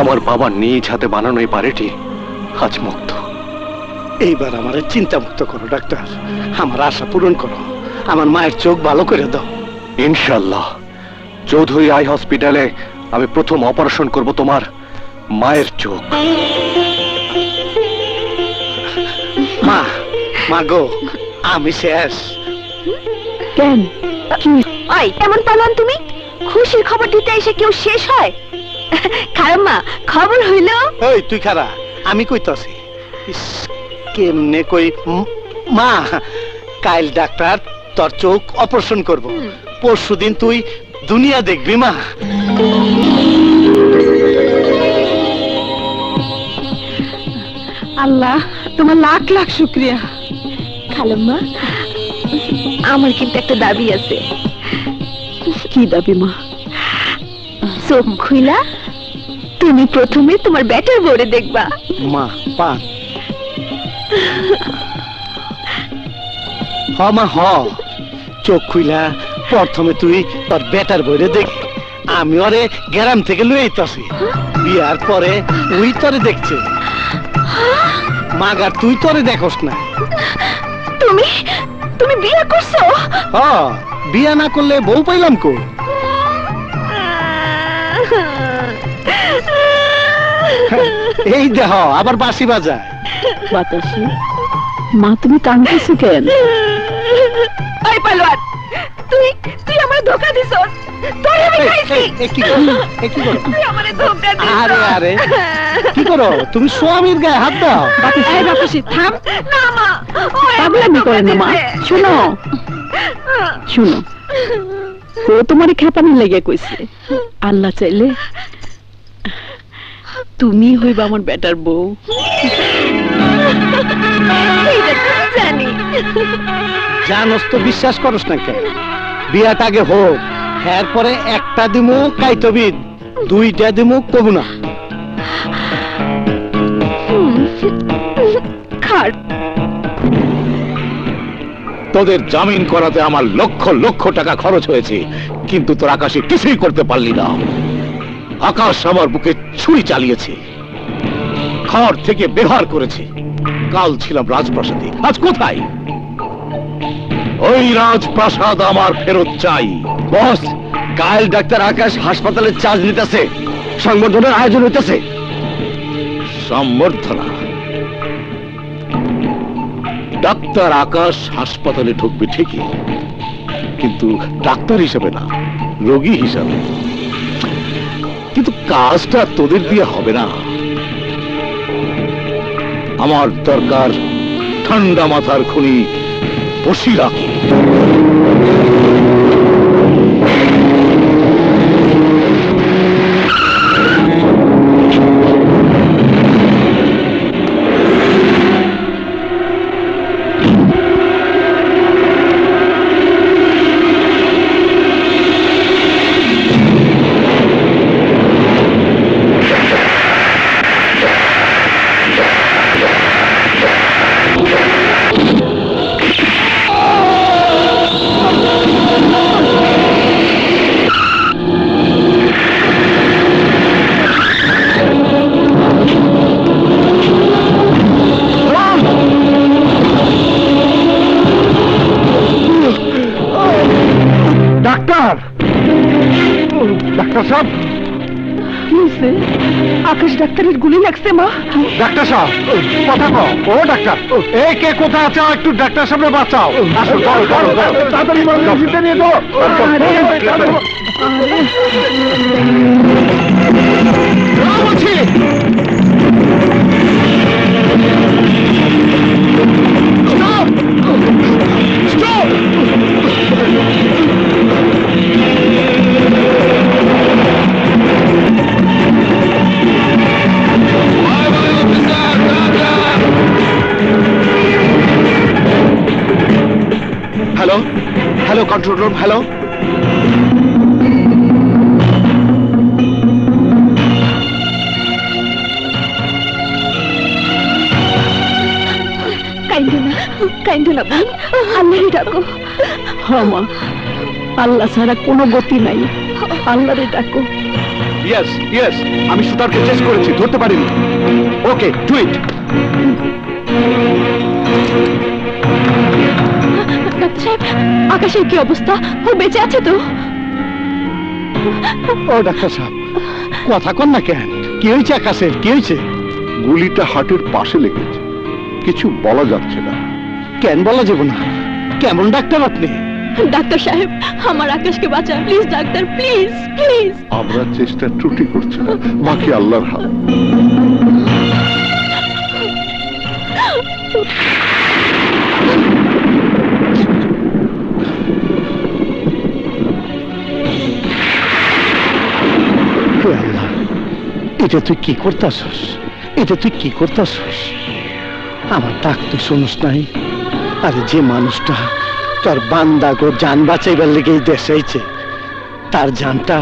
আমার বাবা নিজ হাতে বানানো এই বাড়িটি আজ মুক্ত। এইবার আমার চিন্তা মুক্ত করো ডাক্তার, আমার আশা পূরণ করো, আমার মায়ের চোখ ভালো করে দাও। ইনশাআল্লাহ চৌধুরী আই হসপিটালে আমি প্রথম অপারেশন করব তোমার মায়ের চোখ। মা, মা গো, আমি শেষ। কেন? ওই কেমন পালান তুমি? খুশির খবর দিতে এসে কেউ শেষ হয়? খারাপ মা, খবর হইল। ওই তুই খারা, আমি কইতাছি। কেমনে কই? মা, কাল ডাক্তার তোর চোখ অপারেশন করব, পরশুদিন তুই দুনিয়া দেখবি মা। আল্লাহ তোমার লাখ লাখ শুক্রিয়া। খালাম্মা, আমার কিন্তু একটা দাবি আছে। কি দাবি মা? চোখ খুইলা তুমি প্রথমে তোমার ব্যাটার বউরে দেখবা। মা পান হ মা হ, চোখ খুইলা প্রথমে তুই তোর বেটার বইরে দেখ। আমি ওরে গ্রাম থেকে লই আইতাছি, বিয়ার পরে ওই তোরে দেখছে। মাগার তুই তোরে দেখোস না। তুমি তুমি বিয়ে করছো? হ, বিয়া না করলে বউ পাইলাম কই? এই দেহ আবার বাঁশি বাজায়। বাতাসি মা, তুমি কাঁদতেছো কেন? ওই পালোয়ান, তুই তুই আমারে ধোঁকা দিছস। তোরে আমি খাইছি। কি করো? তুই আমারে ধোঁকা দিছস। আরে আরে কি করো তুমি? স্বামীর গায়ে হাত দাও। এই বাতাসি থাম। না মা, পাগলামি করে না মা। শোনো শোনো, ও তোমার খেপানি লেগে কইছে। আল্লাহ চাইলে তুমি হইবা আমার বেটার বউ। জানি জানোস তো বিশ্বাস করস না কেন? বিয়াটা আগে হোক, এরপরে একটা দিমু কাইতবি, দুইটা দিমু কবু না। তোদের জামিন করাতে আমার লক্ষ লক্ষ টাকা খরচ হয়েছে, কিন্তু তোর আকাশে কিছুই করতে পারলি না। আকাশ আমার বুকে ছুরি চালিয়েছে, ঘর থেকে বের করেছে। কাল ছিলাম রাজপ্রাসাদে, আজ কোথায়? ওই রাজপ্রাসাদ আমার ফেরত চাই। বস, কাল ডাক্তার আকাশ হাসপাতালে চার্জ নিতেছে, সংবর্ধনার আয়োজন হইতেছে। সম্বর্ধনা? ডাক্তার আকাশ হাসপাতালে ঢুকবে ঠিকই, কিন্তু ডাক্তার হিসাবে না, রোগী হিসাবে। কিন্তু কাজটা তোদের দিয়ে হবে না। আমার দরকার ঠান্ডা মাথার খুনি বসিরা। ডাক্তার সাহেব, আকাশ ডাক্তারের গুলি লাগছে মা। ডাক্তার সাহেব কথা কও। ও ডাক্তার, এই কে কোথায় আছে? একটু ডাক্তার সামনে বাঁচাও। আসো, তাড়াতাড়ি নিয়ে যাও। Hello hello, control room, hello. Kind না বোন, আল্লাহরে ডাকো। হ্যাঁ মা, আল্লাহ ছাড়া কোনো গতি নাই, আল্লাহরে ডাকো। ইয়েস ইয়েস, আমি শুটারকে চেস করেছি, ধরতে পারিনি। ওকে, ডু ইট। ডাক্তার সাহেব, আকাশের কি অবস্থা? ও বেঁচে আছে তো? ও ডাক্তার সাহেব, কথা কন না কেন? কি হয়েছে আকাশের, কি হয়েছে? গুলিটা হার্টের পাশে লেগেছে, কিছু বলা যাচ্ছে না। কেন বলা যাবে না? কেমন ডাক্তার আপনি? ডাক্তার সাহেব, আমার আকাশকে বাঁচান প্লিজ ডাক্তার, প্লিজ প্লিজ। আমরা চেষ্টা ত্রুটি করছি না, বাকি আল্লাহর হাত। এটা তুই কি করতাছস? এটা তুই কি করতাছস? আমার ডাক তুই শুনিস নাই? আরে যে মানুষটা তোর বান্দা গো জান বাঁচাইবার লেগেই দেশে আইছে, তার জানটা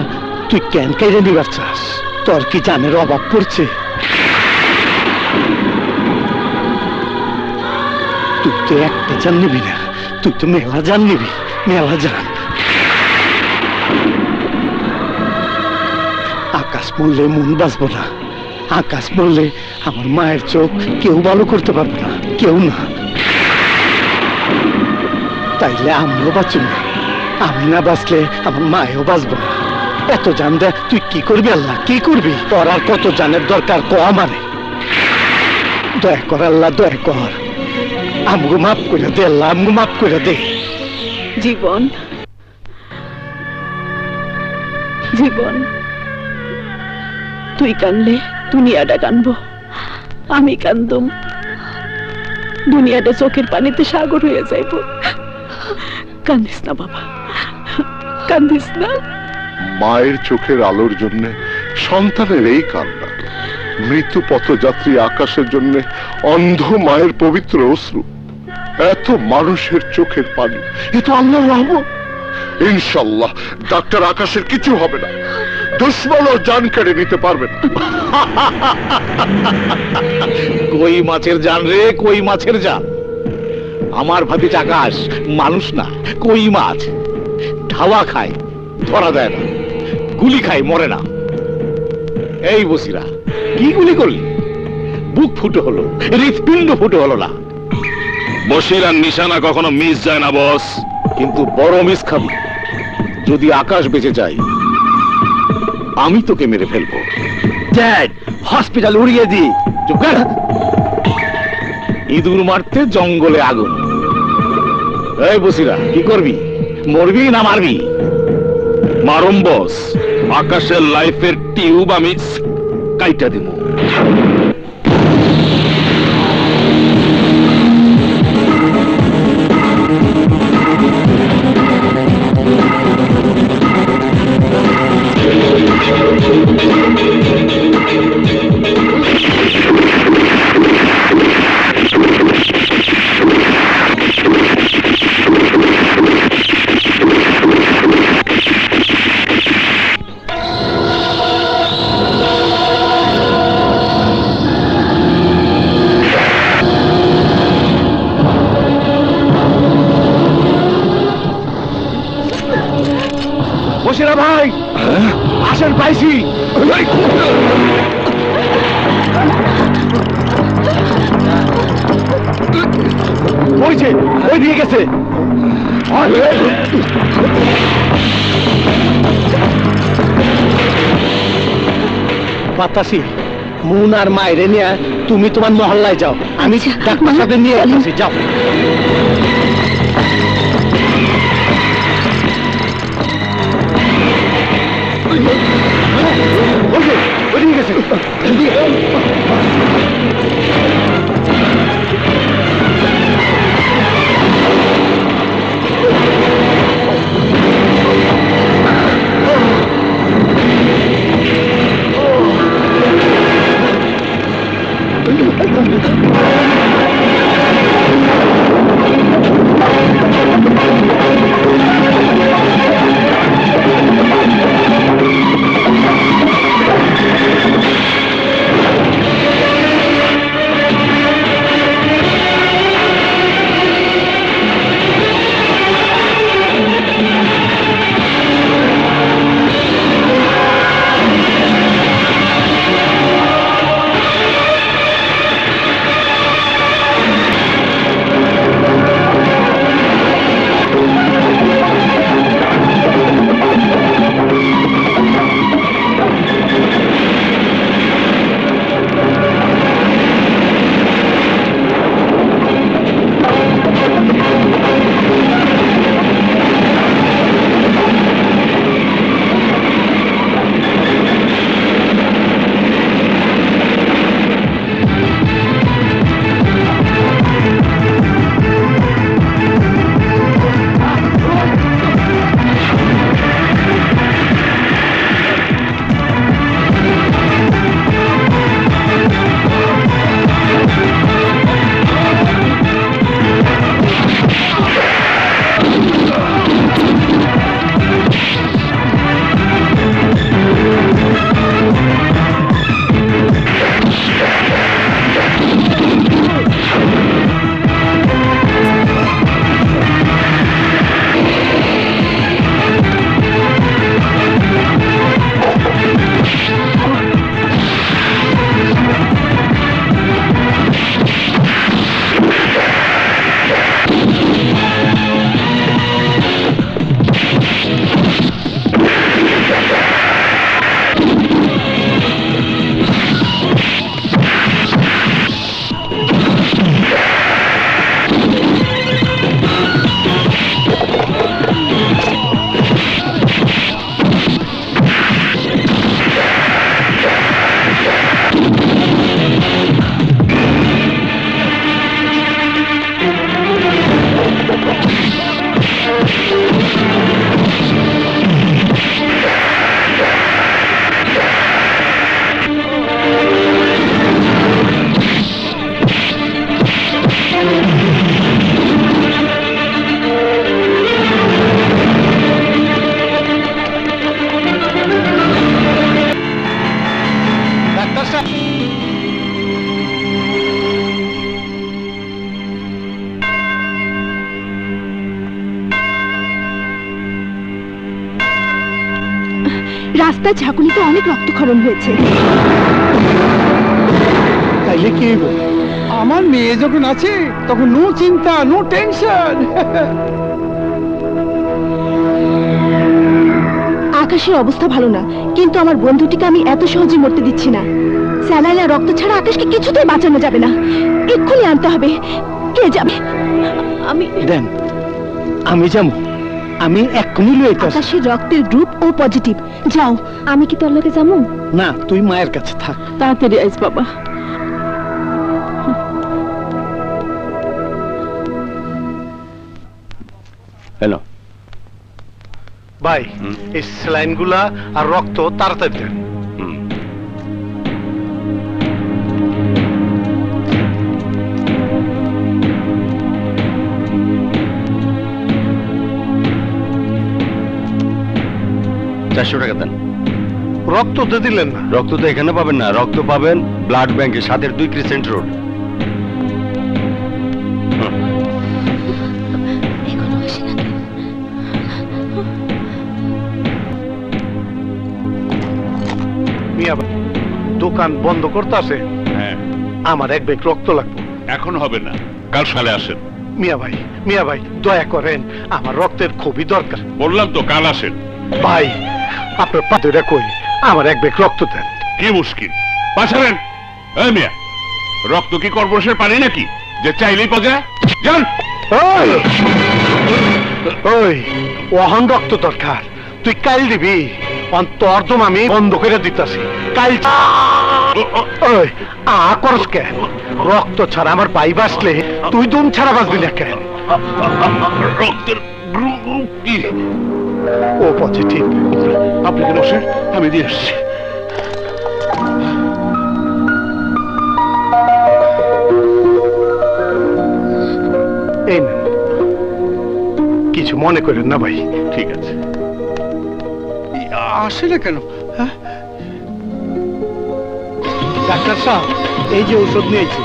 তুই কেন কেড়ে নিবার চাস? তোর কি জানের অভাব পড়ছে? তুই তো একটা জান নিবি না, তুই তো মেলা জান নিবি, মেলা জান। আকাশ মরলে মন বাঁচবো না, আকাশ মরলে আমার মায়ের চোখ কেউ ভালো করতে পারবো না, কেউ না। তাইলে আমিও বাঁচব না, আমি না বাঁচলে আমার মায়েও বাঁচবো না। এত জান দে তুই কি করবি? আল্লাহ কি করবি? তোর আর কত জানের দরকার ক আমারে? দয়া কর আল্লাহ, দয়া কর, আমগো মাফ করে দে আল্লাহ, আমগো মাফ করে দে। জীবন, জীবন, তুই কানলে দুনিয়াটা কানবো, আমি কান্দম দুনিয়াটা চোখের পানিতে সাগর হয়ে যাইব। কান্দিস না বাবা, কান্দিস না। মায়ের চোখের আলোর জন্য সন্তানের এই কান্না, মৃত্যু পথযাত্রী আকাশের জন্য অন্ধ মায়ের পবিত্র অশ্রু, এত মানুষের চোখের পানি, এ তো আল্লাহর রহমত। ইনশাআল্লাহ ডাক্তার আকাশের কিছু হবে না, দুশ্মনও জান কেড়ে নিতে পারবে না। কই মাছের জান রে, কই মাছের জান। আমার ভাতিজ আকাশ মানুষ না, কই মাছ। ধাওয়া খায়, ধরা দেয় না, গুলি খায়, মরে না। এই বসিরা, কি গুলি করলি? বুক ফুটো হলো, হৃৎপিণ্ড ফুটো হলো না। বসিরার নিশানা কখনো মিস যায় না বস। কিন্তু বড় মিস খাবি যদি আকাশ বেঁচে যায়। আমি তোকে মেরে ফেলবো। ড্যাড, হসপিটাল উড়িয়ে দি। চুপ কর। ইঁদুর মারতে জঙ্গলে আগুন। এই বসিরা, কি করবি? মরবি না মারবি? মারুম বস। আকাশের লাইফের টিউব আমি কাইটা দিব। বসিরা ভাই, আসেন, পাইছি। ওইছে, ওই দিকে গেছে। বাতাসি, মুন আর মায়েরে নিয়ে তুমি তোমার মহল্লায় যাও, আমি ডাক্তার সাথে নিয়ে আসছি, যাও। ওইদিকে গেছে। রাস্তার ঝাঁকুনিতে অনেক রক্তক্ষরণ হয়েছে। তাইলে কি হইব? আমার মেয়ে যখন আছে তখন নো চিন্তা, নো টেনশন। আকাশের অবস্থা ভালো না, কিন্তু আমার বন্ধুটিকে আমি এত সহজে মরতে দিচ্ছি না। স্যালাইন আর রক্ত ছাড়া আকাশকে কিছুতেই বাঁচানো যাবে না। এক্ষুনি আনতে হবে। কে যাবে? আমি দেন, আমি যাবো। আমি এক্ষুনি লইতে আসি। আকাশের রক্তের গ্রুপ ও পজিটিভ। যাও। আমি কি তোর লগে যাবো? না, তুই মায়ের কাছে থাক। তাড়াতাড়ি আইস বাবা। হ্যালো ভাই, এই স্যালাইন গুলা আর রক্ত তাড়াতাড়ি দেন। টাকা দেন। রক্ত তো দিলেন না। রক্ত তো এখানে পাবেন না, রক্ত পাবেন ব্লাড ব্যাংকে, 7-2 ক্রিসেন্ট রোড। মিয়া ভাই, দোকান বন্ধ করতে আছে। হ্যাঁ, আমার এক ব্যাগ রক্ত লাগবে। এখন হবে না, কাল সালে আসেন। মিয়া ভাই দয়া করেন, আমার রক্তের খুবই দরকার। বললাম তো কাল আসেন। ভাই আপনার পাতুরা কই, আমার এক ব্যাগ রক্ত দেন। কি মুশকিল, পাঠাবেন? এই মিয়া, রক্ত কি কর্পোরেশনের পানি নাকি যে চাইলেই পাওয়া যায়? যান। ওই ওহন রক্ত দরকার, তুই কাল দিবি। তোর দম আমি বন্ধ করে দিতেছি কাল। ওই করস কেন? রক্ত ছাড়া আমার ভাই বাঁচলে তুই দম ছাড়া বাঁচবি না কেন? রক্তের গ্রুপ কি? ও পজিটিভ। আপনি কেন বসেন, আমি দিয়ে আসছি। এই নেন, কিছু মনে করেন না ভাই। ঠিক আছে। আসে না কেন? ডাক্তার সাহেব, এই যে ঔষধ নিয়েছি।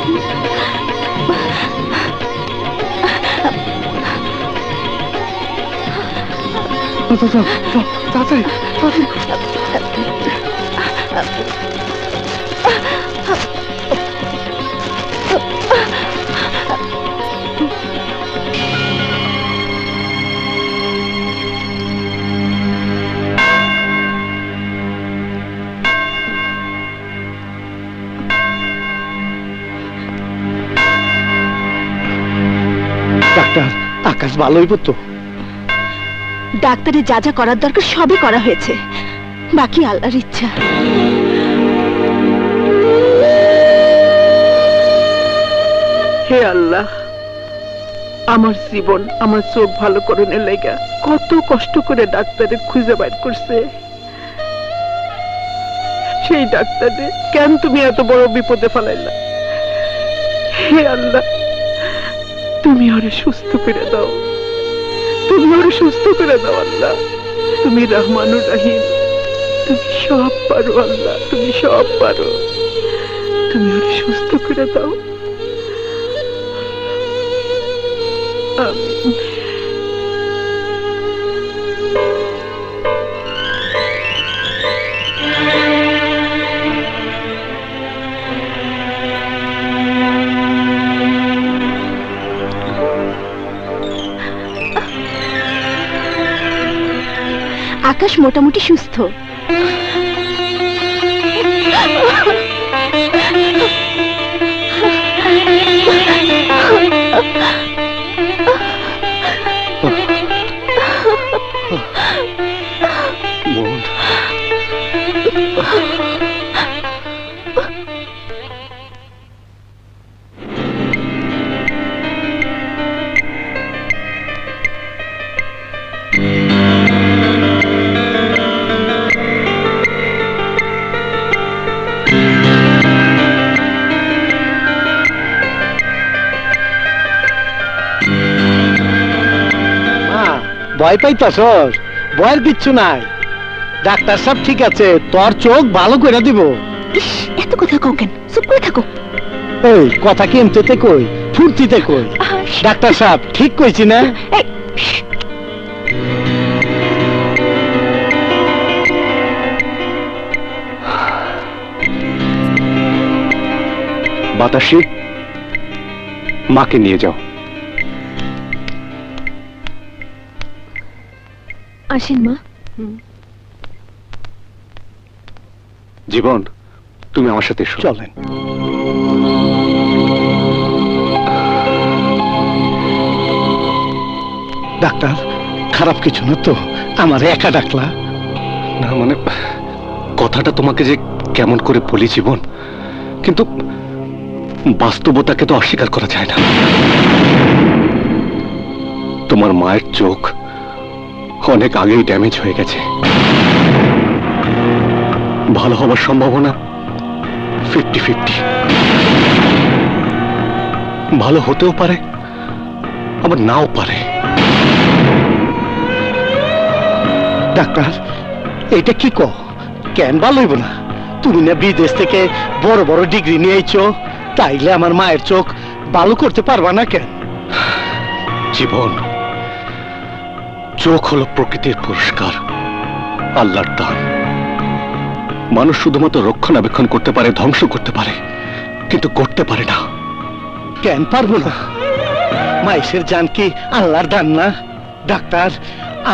তাড়াতাড়ি ডাক্তার, আকাশ ভালোই তো? ডাক্তারের যা যা করার দরকার সবই করা হয়েছে, বাকি আল্লাহর ইচ্ছা। হে আল্লাহ, আমার জীবন আমার চোখ ভালো করণের লাগা কত কষ্ট করে ডাক্তারের খুঁজে বাইর করছে। সেই ডাক্তারে কেন তুমি এত বড় বিপদে ফেলাইলা? হে আল্লাহ, তুমি ওরে সুস্থ করে দাও, তুমি ওরে সুস্থ করে দাও আল্লাহ। তুমি রহমানুর রহিম, তুমি সব পারো আল্লাহ, তুমি সব পারো। তুমি ওরে সুস্থ করে দাও। আমিন। আকাশ মোটামুটি সুস্থ। ভয় পাইতাছস? ভয়ের কিচ্ছু নাই, ডাক্তার সাহেব ঠিক আছে, তোর চোখ ভালো করে দিব। এত কথা কও কেন? চুপ করে থাকো। এই কথা কি এমতিতে কই, ফুর্তিতে কই? ডাক্তার সাহেব ঠিক কইছি না? বাতাসি, মাকে নিয়ে যাও। আসেন মা। জীবন, তুমি আমার সাথে এসো। চলেন। ডাক্তার খারাপ কিছু না তো, আমার একা ডাকলা? না মানে কথাটা তোমাকে যে কেমন করে বলি জীবন, কিন্তু বাস্তবতাকে তো অস্বীকার করা যায় না। তোমার মায়ের চোখ অনেক আগেই ড্যামেজ হয়ে গেছে। ভালো হবার সম্ভাবনা 50-50। ভালো হতেও পারে আবার নাও পারে। ডাক্তার এটা কি কো? কেন ভালো হইব না? তুমি না বিদেশ থেকে বড় বড় ডিগ্রি নিয়ে আইছো, তাইলে আমার মায়ের চোখ ভালো করতে পারবা না কেন? জীবন, চোখ হলো প্রকৃতির পুরস্কার, আল্লাহর দান। মানুষ শুধুমাত্র রক্ষণাবেক্ষণ করতে পারে, ধ্বংস করতে পারে, কিন্তু করতে পারে না। কেন পারবো না? মাইসের জান কি আল্লাহর দান না? ডাক্তার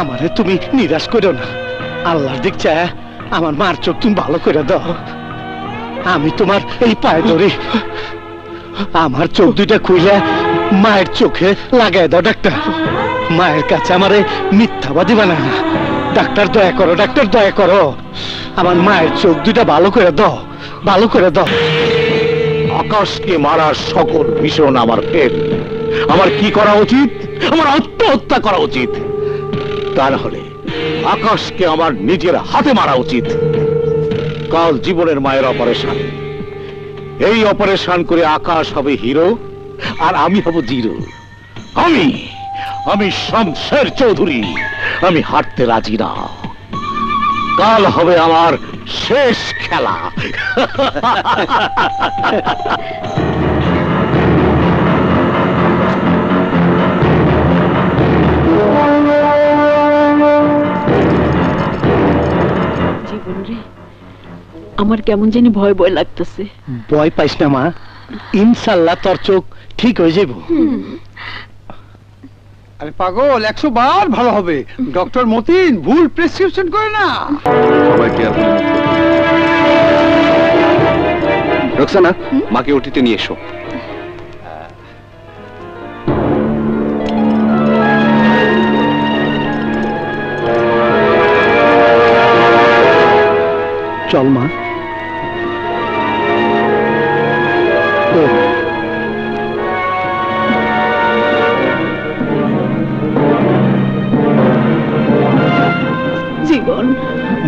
আমারে তুমি নিরাশ করো না। আল্লাহর দিক চায় আমার মার চোখ তুমি ভালো করে দাও। আমি তোমার এই পায়ে ধরি, আমার চোখ দুইটা খুইলে মায়ের চোখে লাগাই দাও ডাক্তার। মায়ের কাছে আমারে মিথ্যাবাদী বানায় না। ডাক্তার দয়া করো, ডাক্তার দয়া করো, আমার মায়ের চোখ দুইটা ভালো করে দাও, ভালো করে দাও। আকাশকে মারার সকল ভীষণ আমার ফের। আমার কি করা উচিত? আমার আত্মহত্যা করা উচিত। তা না হলে আকাশকে আমার নিজের হাতে মারা উচিত। কাল জীবনের মায়ের অপারেশন। এই অপারেশন করে আকাশ হবে হিরো আর আমি হব জিরো। আমি শমশের চৌধুরী, আমি হারতে রাজি না। কাল হবে আমার শেষ খেলা। জীবন রে, আমার কেমন জানি ভয় ভয় লাগতেছে। ভয় পাইস না মা, ইনশাল্লাহ তোর চোখ ঠিক হয়ে যাবো। আরে পাগল, 100 বার ভালো হবে। ডক্টর মতিন ভুল প্রেসক্রিপশন করে না। রোকসানা, মাকে ওটিতে নিয়ে এসো। চল মা। জীবন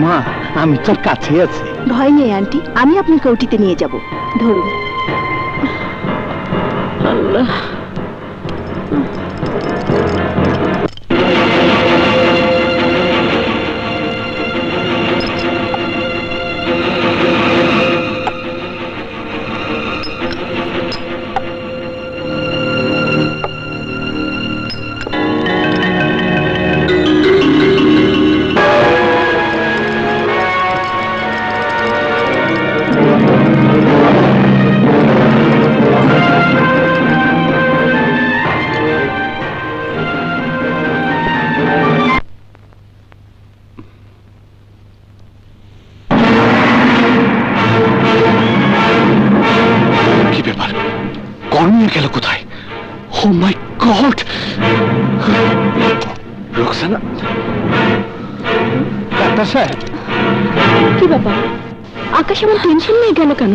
মা, আমি তোর কাছে আছি। ভয় নেই আন্টি, আমি আপনাকে ওটিতে নিয়ে যাব। ধরুন। আল্লাহ, গেল কোথায়? ও মাই গড! রোকসানা, ডাক্তার সাহেব। কি ব্যাপার? আকাশ এমন টেনশন নিয়ে গেল কেন?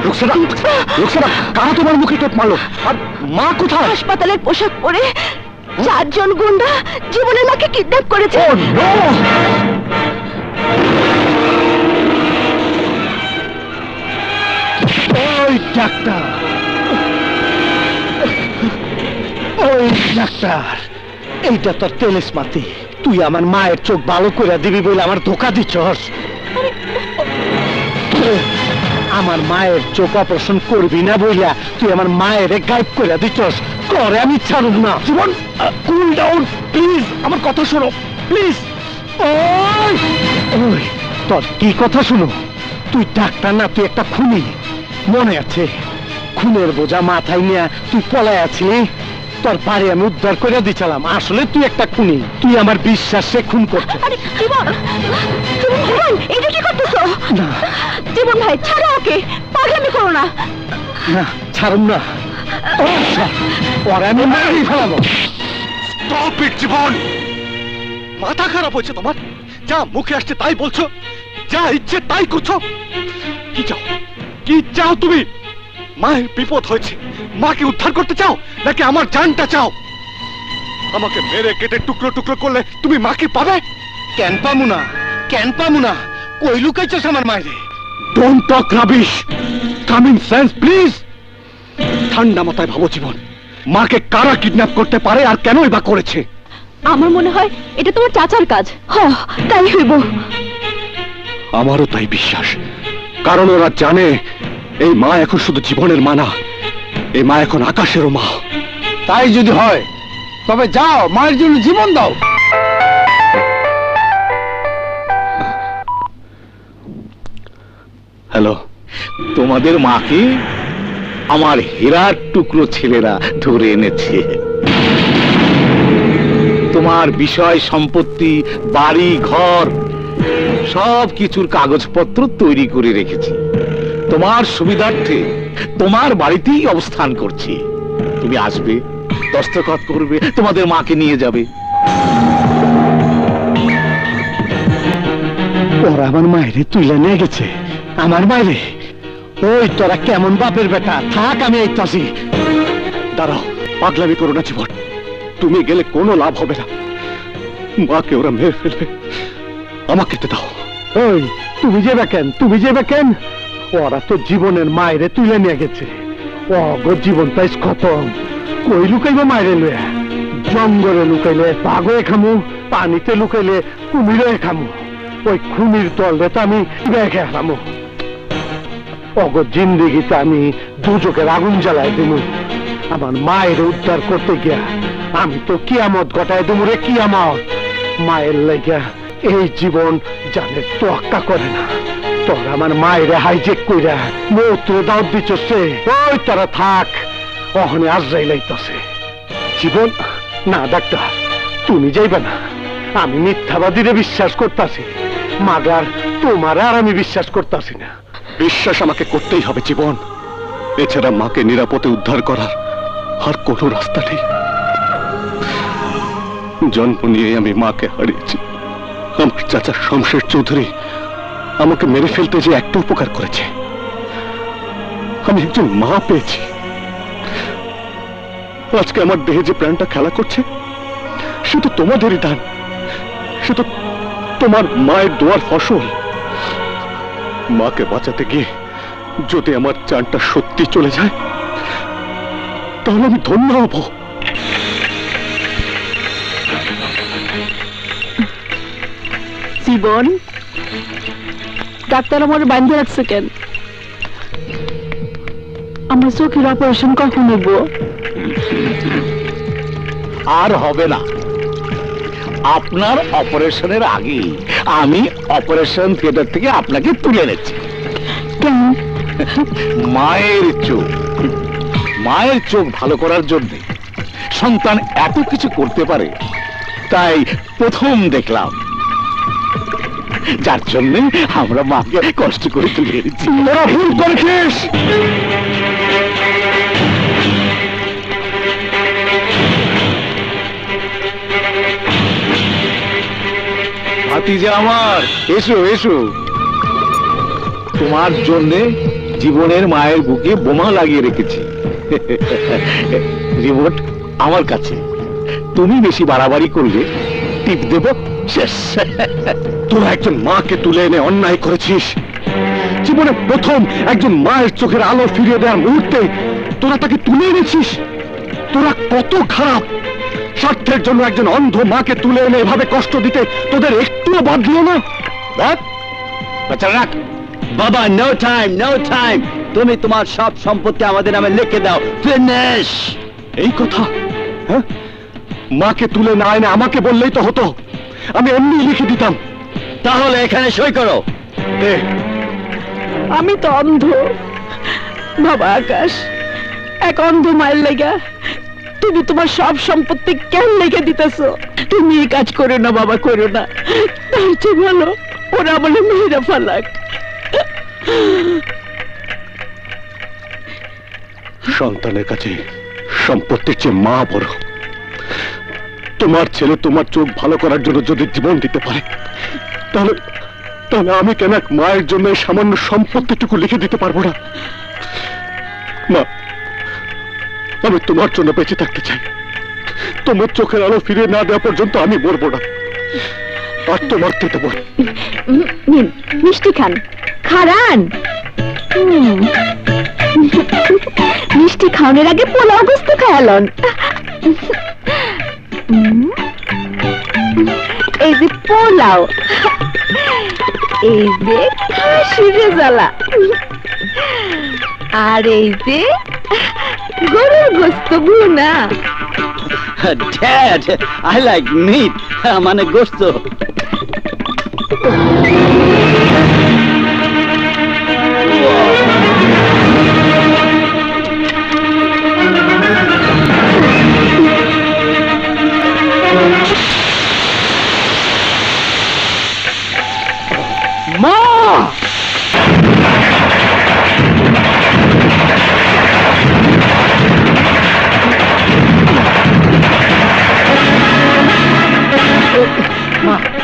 রোকসানা, রোকসানা, কারা তোমার মুখে টোপ মারলো? আর মা কোথায়? হাসপাতালের পোশাক পরে 4 জন গুন্ডা জীবনের মাকে কিডন্যাপ করেছে। ওই ডাক্তার, ওই ডাক্তার, এইটা তোর তেলেসমাতি। তুই আমার মায়ের চোখ ভালো করে দিবি বলে আমার ধোকা দিচ্ছস। আমার মায়ের চোখ অপারেশন করবি না বইলা তুই আমার মায়ের গায়েব করে দিচ্ছস। করে আমি ছাড়ব না। জীবন, কুল ডাউন প্লিজ, আমার কথা শোনো প্লিজ। ওই ওই, তোর কি কথা শুনো? তুই ডাক্তার না, তুই একটা খুনি। মনে আছে খুনের বোঝা মাথায় নিয়ে তুই পলায় আছিলি? তোর বাড়ি আমি উদ্ধার করে দিছিলাম, আসলে তুই একটা খুনি, তুই আমার বিশ্বাসে খুন করছিস। আরে জীবন, তুমি জীবন এটা কি করতেছো? না জীবন ভাই ছাড়ো ওকে, পাগলামি করো না। না ছাড়ুন না, ওরা আমি মারি ফেলাবো। স্টপ ইট জীবন, মাথা খারাপ হয়েছে তোমার? যা মুখে আসছে তাই বলছো, যা ইচ্ছে তাই করছো। কি চাও, কি চাও তুমি? মায়ের বিপদ হয়েছে, মাকে উদ্ধার করতে চাও নাকি আমার জানটা চাও? আমাকে মেরে কেটে টুকরো টুকরো করলে তুমি মাকে পাবে? কেন পামু না, কেন পামু না? কই লুকাইছস আমার মায়েরে? Don't talk rubbish, common sense please. ঠান্ডা মাথায় ভাবো জীবন, মাকে কারা কিডন্যাপ করতে পারে আর কেনই বা করেছে? আমার মনে হয় এটা তোমার চাচার কাজ। তাই হইব। আমারও তাই বিশ্বাস, কারণ ওরা জানে এই মা এখন শুধু জীবনের মা না, এই মা এখন আকাশেরও মা। তাই যদি হয় তবে যাও, মায়ের জন্য জীবন দাও। হ্যালো, তোমাদের মাকে আমার হীরার টুকরো ছেলেরা ধরে এনেছে। তোমার বিষয় সম্পত্তি, বাড়ি ঘর সব কিছুর কাগজপত্র তৈরি করে রেখেছি। তোমার সুবিধার্থে তোমার বাড়িতেই অবস্থান করছি। তুমি আসবে, দস্তখত করবে, তোমাদের মাকে নিয়ে যাবে। ওরা আমার মায়েরে তুলে নিয়ে গেছে, আমার মায়েরে। ওই তোরা কেমন বাপের বেটা, থাক আমি এইতাছি। দাঁড়াও, পাগলামি করো না জীবন, তুমি গেলে কোনো লাভ হবে না। মাকে ওরা মেরে ফেলবে, আমাকে তো দাও। ওই তুমি যাবে কেন, তুমি যাবে কেন? ওরা তো জীবনের মায়েরে তুলে নিয়ে গেছে, অগো জীবন তাই খতম। কই লুকাইব মায়েরে লইয়া? জঙ্গলে লুকাইলে বাঘে খামু, পানিতে লুকাইলে কুমিরে খামু, ওই খুনির দলরে তো আমি দেখে খামু। অগো জিন্দিগিতে আমি দুচোখের আগুন জ্বালাই দিব। আমার মায়ের উদ্ধার করতে গিয়া আমি তো কিয়ামত ঘটায় দেবো রে, কিয়ামত। মায়ের লেগা এই জীবন জানের তোয়াক্কা করে না। তোর আমার মায়ের হাইজেক কইরা মৌত্রে দাওয়াত দিচ্ছে। ওই তারা থাক, অহনে আজরাইল আইতাছে। জীবন না ডাক্তার, তুমি যাইবে না। আমি মিথ্যাবাদীরে বিশ্বাস করতাছি, মাগার তোমার আর আমি বিশ্বাস করতাছি না। বিশ্বাস আমাকে করতেই হবে জীবন, এছাড়া মাকে নিরাপদে উদ্ধার করার আর কোনো রাস্তা নেই। জন্ম নিয়ে আমি মাকে হারিয়েছি। আমার চাচা শমশের চৌধুরী আমাকে মেরে ফেলতে যে একটা উপকার করেছে, আমি একজন মা পেয়েছি। আজকে আমার দেহে যে প্রাণটা খেলা করছে সে তো তোমাদেরই দান, সে তো তোমার মায়ের দোয়ার ফসল। মাকে বাঁচাতে গিয়ে যদি আমার জানটা সত্যি চলে যায় তাহলে আমি ধন্য হব। জীবন, ডাক্তার আমার বান্ধে রাখছে কেন? আমার চোখের অপারেশন কখন নেব? আর হবে না। আপনার অপারেশনের আগে আমি অপারেশন থিয়েটার থেকে আপনাকে তুলে এনেছি। কেন? মায়ের চোখ, মায়ের চোখ ভালো করার জন্য সন্তান এত কিছু করতে পারে, তাই প্রথম দেখলাম, যার জন্য আমরা মাকে কষ্ট করে তুলে এনেছি। ভুল করেছিস। ভাতিজা আমার, এসো এসো। তোমার জন্যে জীবনের মায়ের বুকে বোমা লাগিয়ে রেখেছি। রিমোট আমার কাছে, তুমি বেশি বাড়াবাড়ি করলে টিপ দেব, শেষ। তোরা একজন মাকে তুলে এনে অন্যায় করেছিস। জীবনে প্রথম একজন মায়ের চোখের আলো ফিরিয়ে দেওয়ার মুহূর্তে তোরা তাকে তুলে এনেছিস। তোরা কত খারাপ! স্বার্থের জন্য একজন অন্ধ মাকে তুলে এনে এভাবে কষ্ট দিতে তোদের একটুও বাধলো না? রাখ বাবা, নো টাইম, নো টাইম। তুমি তোমার সব সম্পত্তি আমাদের নামে লিখে দাও, ফিনিশ। এই কথা? হ্যাঁ, মাকে তুলে না এনে আমাকে বললেই তো হতো, আমি এমনি লিখে দিতাম। তাহলে এখানে সই করো। আমি তো অন্ধ বাবা আকাশ, এক অন্ধ মায়ের লেগা তুমি তোমার সব সম্পত্তি কেন লিখে দিতেছো? তুমি এই কাজ করো না বাবা, করো না। তার চেয়ে ভালো ওরা বলে মেয়েরা ফালাক। সন্তানের কাছে সম্পত্তির চেয়ে মা বড়। তোমার ছেলে তোমার চোখ ভালো করার জন্য যদি জীবন দিতে পারে, তাহলে তাহলে আমি কেন এক মায়ের জন্য এই সামান্য সম্পত্তিটুকু লিখে দিতে পারবো না? মা, আমি তোমার জন্য বেঁচে থাকতে চাই। তোমার চোখের আলো ফিরে না দেওয়া পর্যন্ত আমি মরবো না। আর তোমার দিতে বল। নিন মিষ্টি খান, খারান। মিষ্টি খাওয়ানোর আগে পোলাও গোস্ত খায়ালন। এই যে পোলাও, এই যে খাসির রেজালা, আর এই যে গরুর গোস্ত ভুনা। Dad, I like meat, মানে গোস্ত। মা!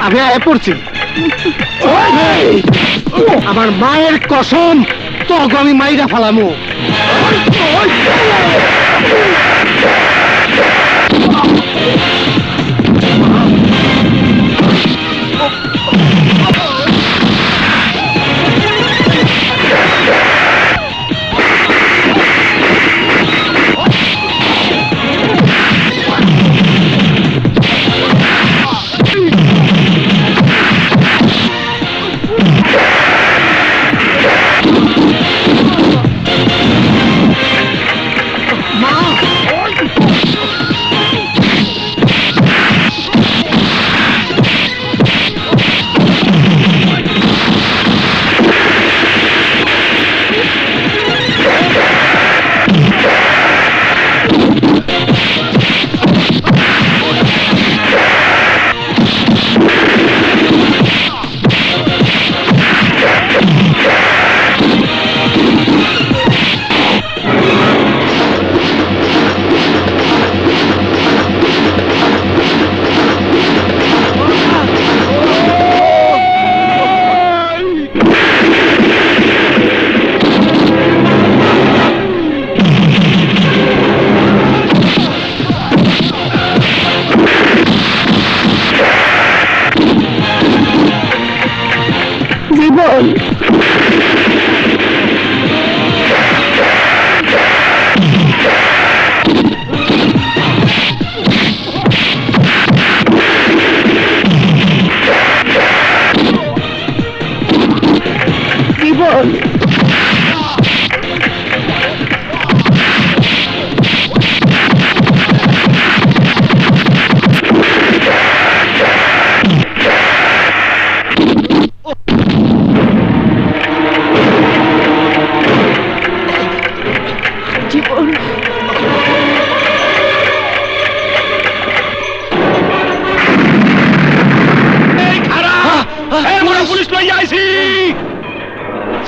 আমি আয় পড়ছি। আমার মায়ের কসম, তোকে আমি মাইরা ফালামু।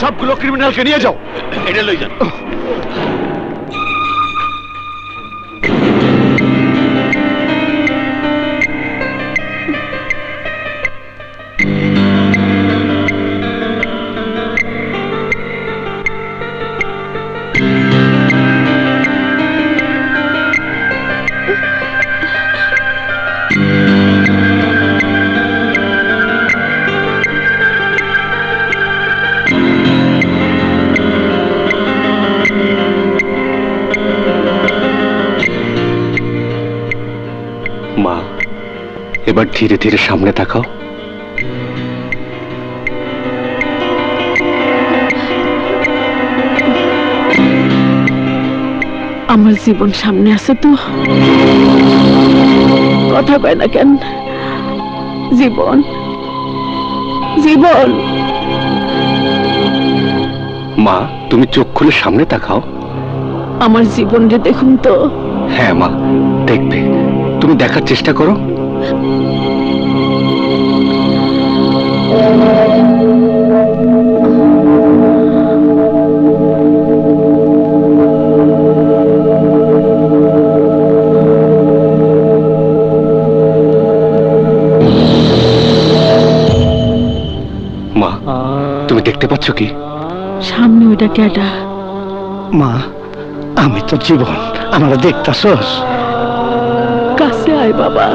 সবগুলো ক্রিমিনালকে নিয়ে যাও। এটা লই যান। মা, এবার ধীরে ধীরে সামনে তাকাও। আমার জীবন সামনে আছে তো, কথা কয় না কেন? জীবন জীবন। মা, তুমি চোখ খুলে সামনে তাকাও। আমার জীবন রে দেখুন তো, হ্যাঁ মা, দেখবে। তুমি দেখার চেষ্টা করো। মা, তুমি দেখতে পাচ্ছ কি? সামনে ওইটা কেডা? মা, আমি তো জীবন, আমরা দেখতাছস? কাছে আয় বাবা,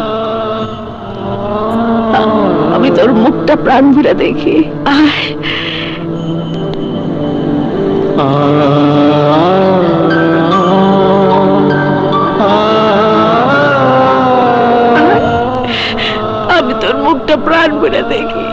আমি তোর মুখটা প্রাণ ভরে দেখি। আয়। আমি তোর মুখটা প্রাণ ভরে দেখি।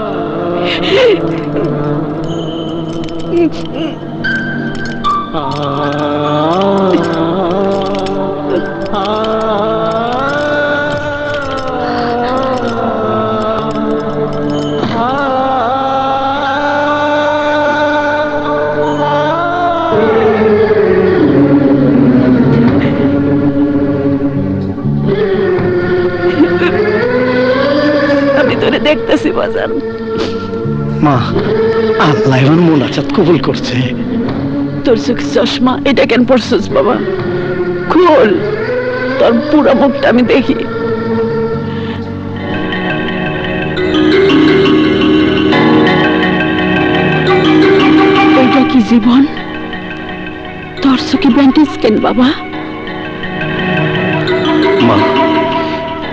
আমি তোরে দেখতেছি বাজান। মা, আল্লাহ আমার মোনাজাত কবুল করছে। তোর চোখে চশমা, এটা কেন পড়ছিস বাবা? খোল, তোর পুরো মুখটা আমি দেখি। এটা কি জীবন? তোর চোখে ব্যান্ডেজ কেন বাবা? মা,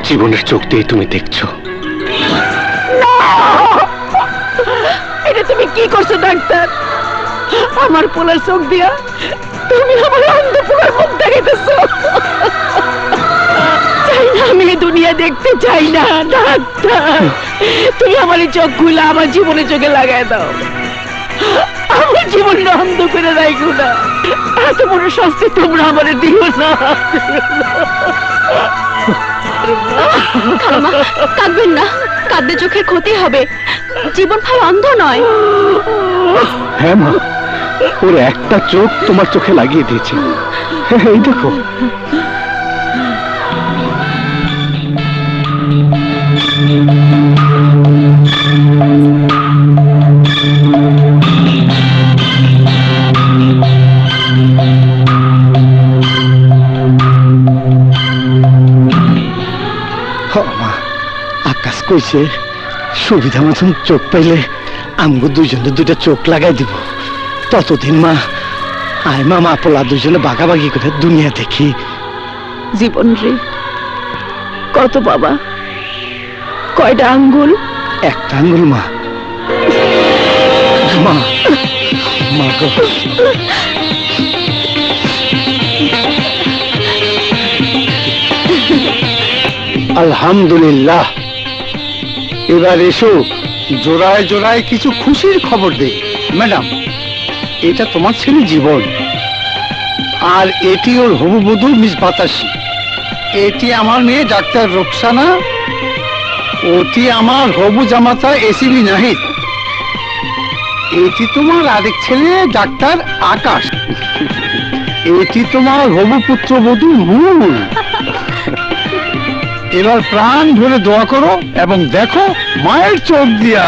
জীবনের চোখ দিয়ে তুমি দেখছো। এটা তুমি কি করছো ডাক্তার? আমার পোলার চোখ দিয়া তুমি আমার অন্ধ পোলার মুখ দেখাইতেছো। চাই না, আমি এই দুনিয়া দেখতে চাই না ডাক্তার। তুমি আমার এই চোখ খুলে আমার জীবনে চোখে লাগাই দাও। আমার জীবনটা অন্ধ করে রাখো না। এত বড় শাস্তি তোমরা আমার দিও না। কাঁদবেন না, কাঁদলে চোখের ক্ষতি হবে। জীবন ভাই অন্ধ নয়। হ্যাঁ মা, ওর একটা চোখ তোমার চোখে লাগিয়ে দিয়েছে। এই দেখো। আকাশ কইছে সুবিধা মতন চোখ পাইলে আমগো দুইজনে দুইটা চোখ লাগাই দিব। ততদিন মা, আয় মা, মা পোলা দুইজনে বাগাবাগি করে দুনিয়া দেখি। জীবন রে, কত বাবা? কয়টা আঙ্গুল? একটা আঙ্গুল মা। মা, মা গো। আলহামদুলিল্লাহ। এবার এসো জোড়ায় জোড়ায় কিছু খুশির খবর দেই। ম্যাডাম, এটা তোমার ছেলে জীবন, আর এটি ওর হবু বধূ মিস বাতাসী। এটি আমার মেয়ে ডাক্তার রোকসানা, ওটি আমার হবু জামাতা এসিবি নাহিদ, এটি তোমার আরেক ছেলে ডাক্তার আকাশ, এটি তোমার হবু পুত্র বধূ মূল। এবার প্রাণ ভরে দোয়া করো এবং দেখো মায়ের চোখ দিয়া।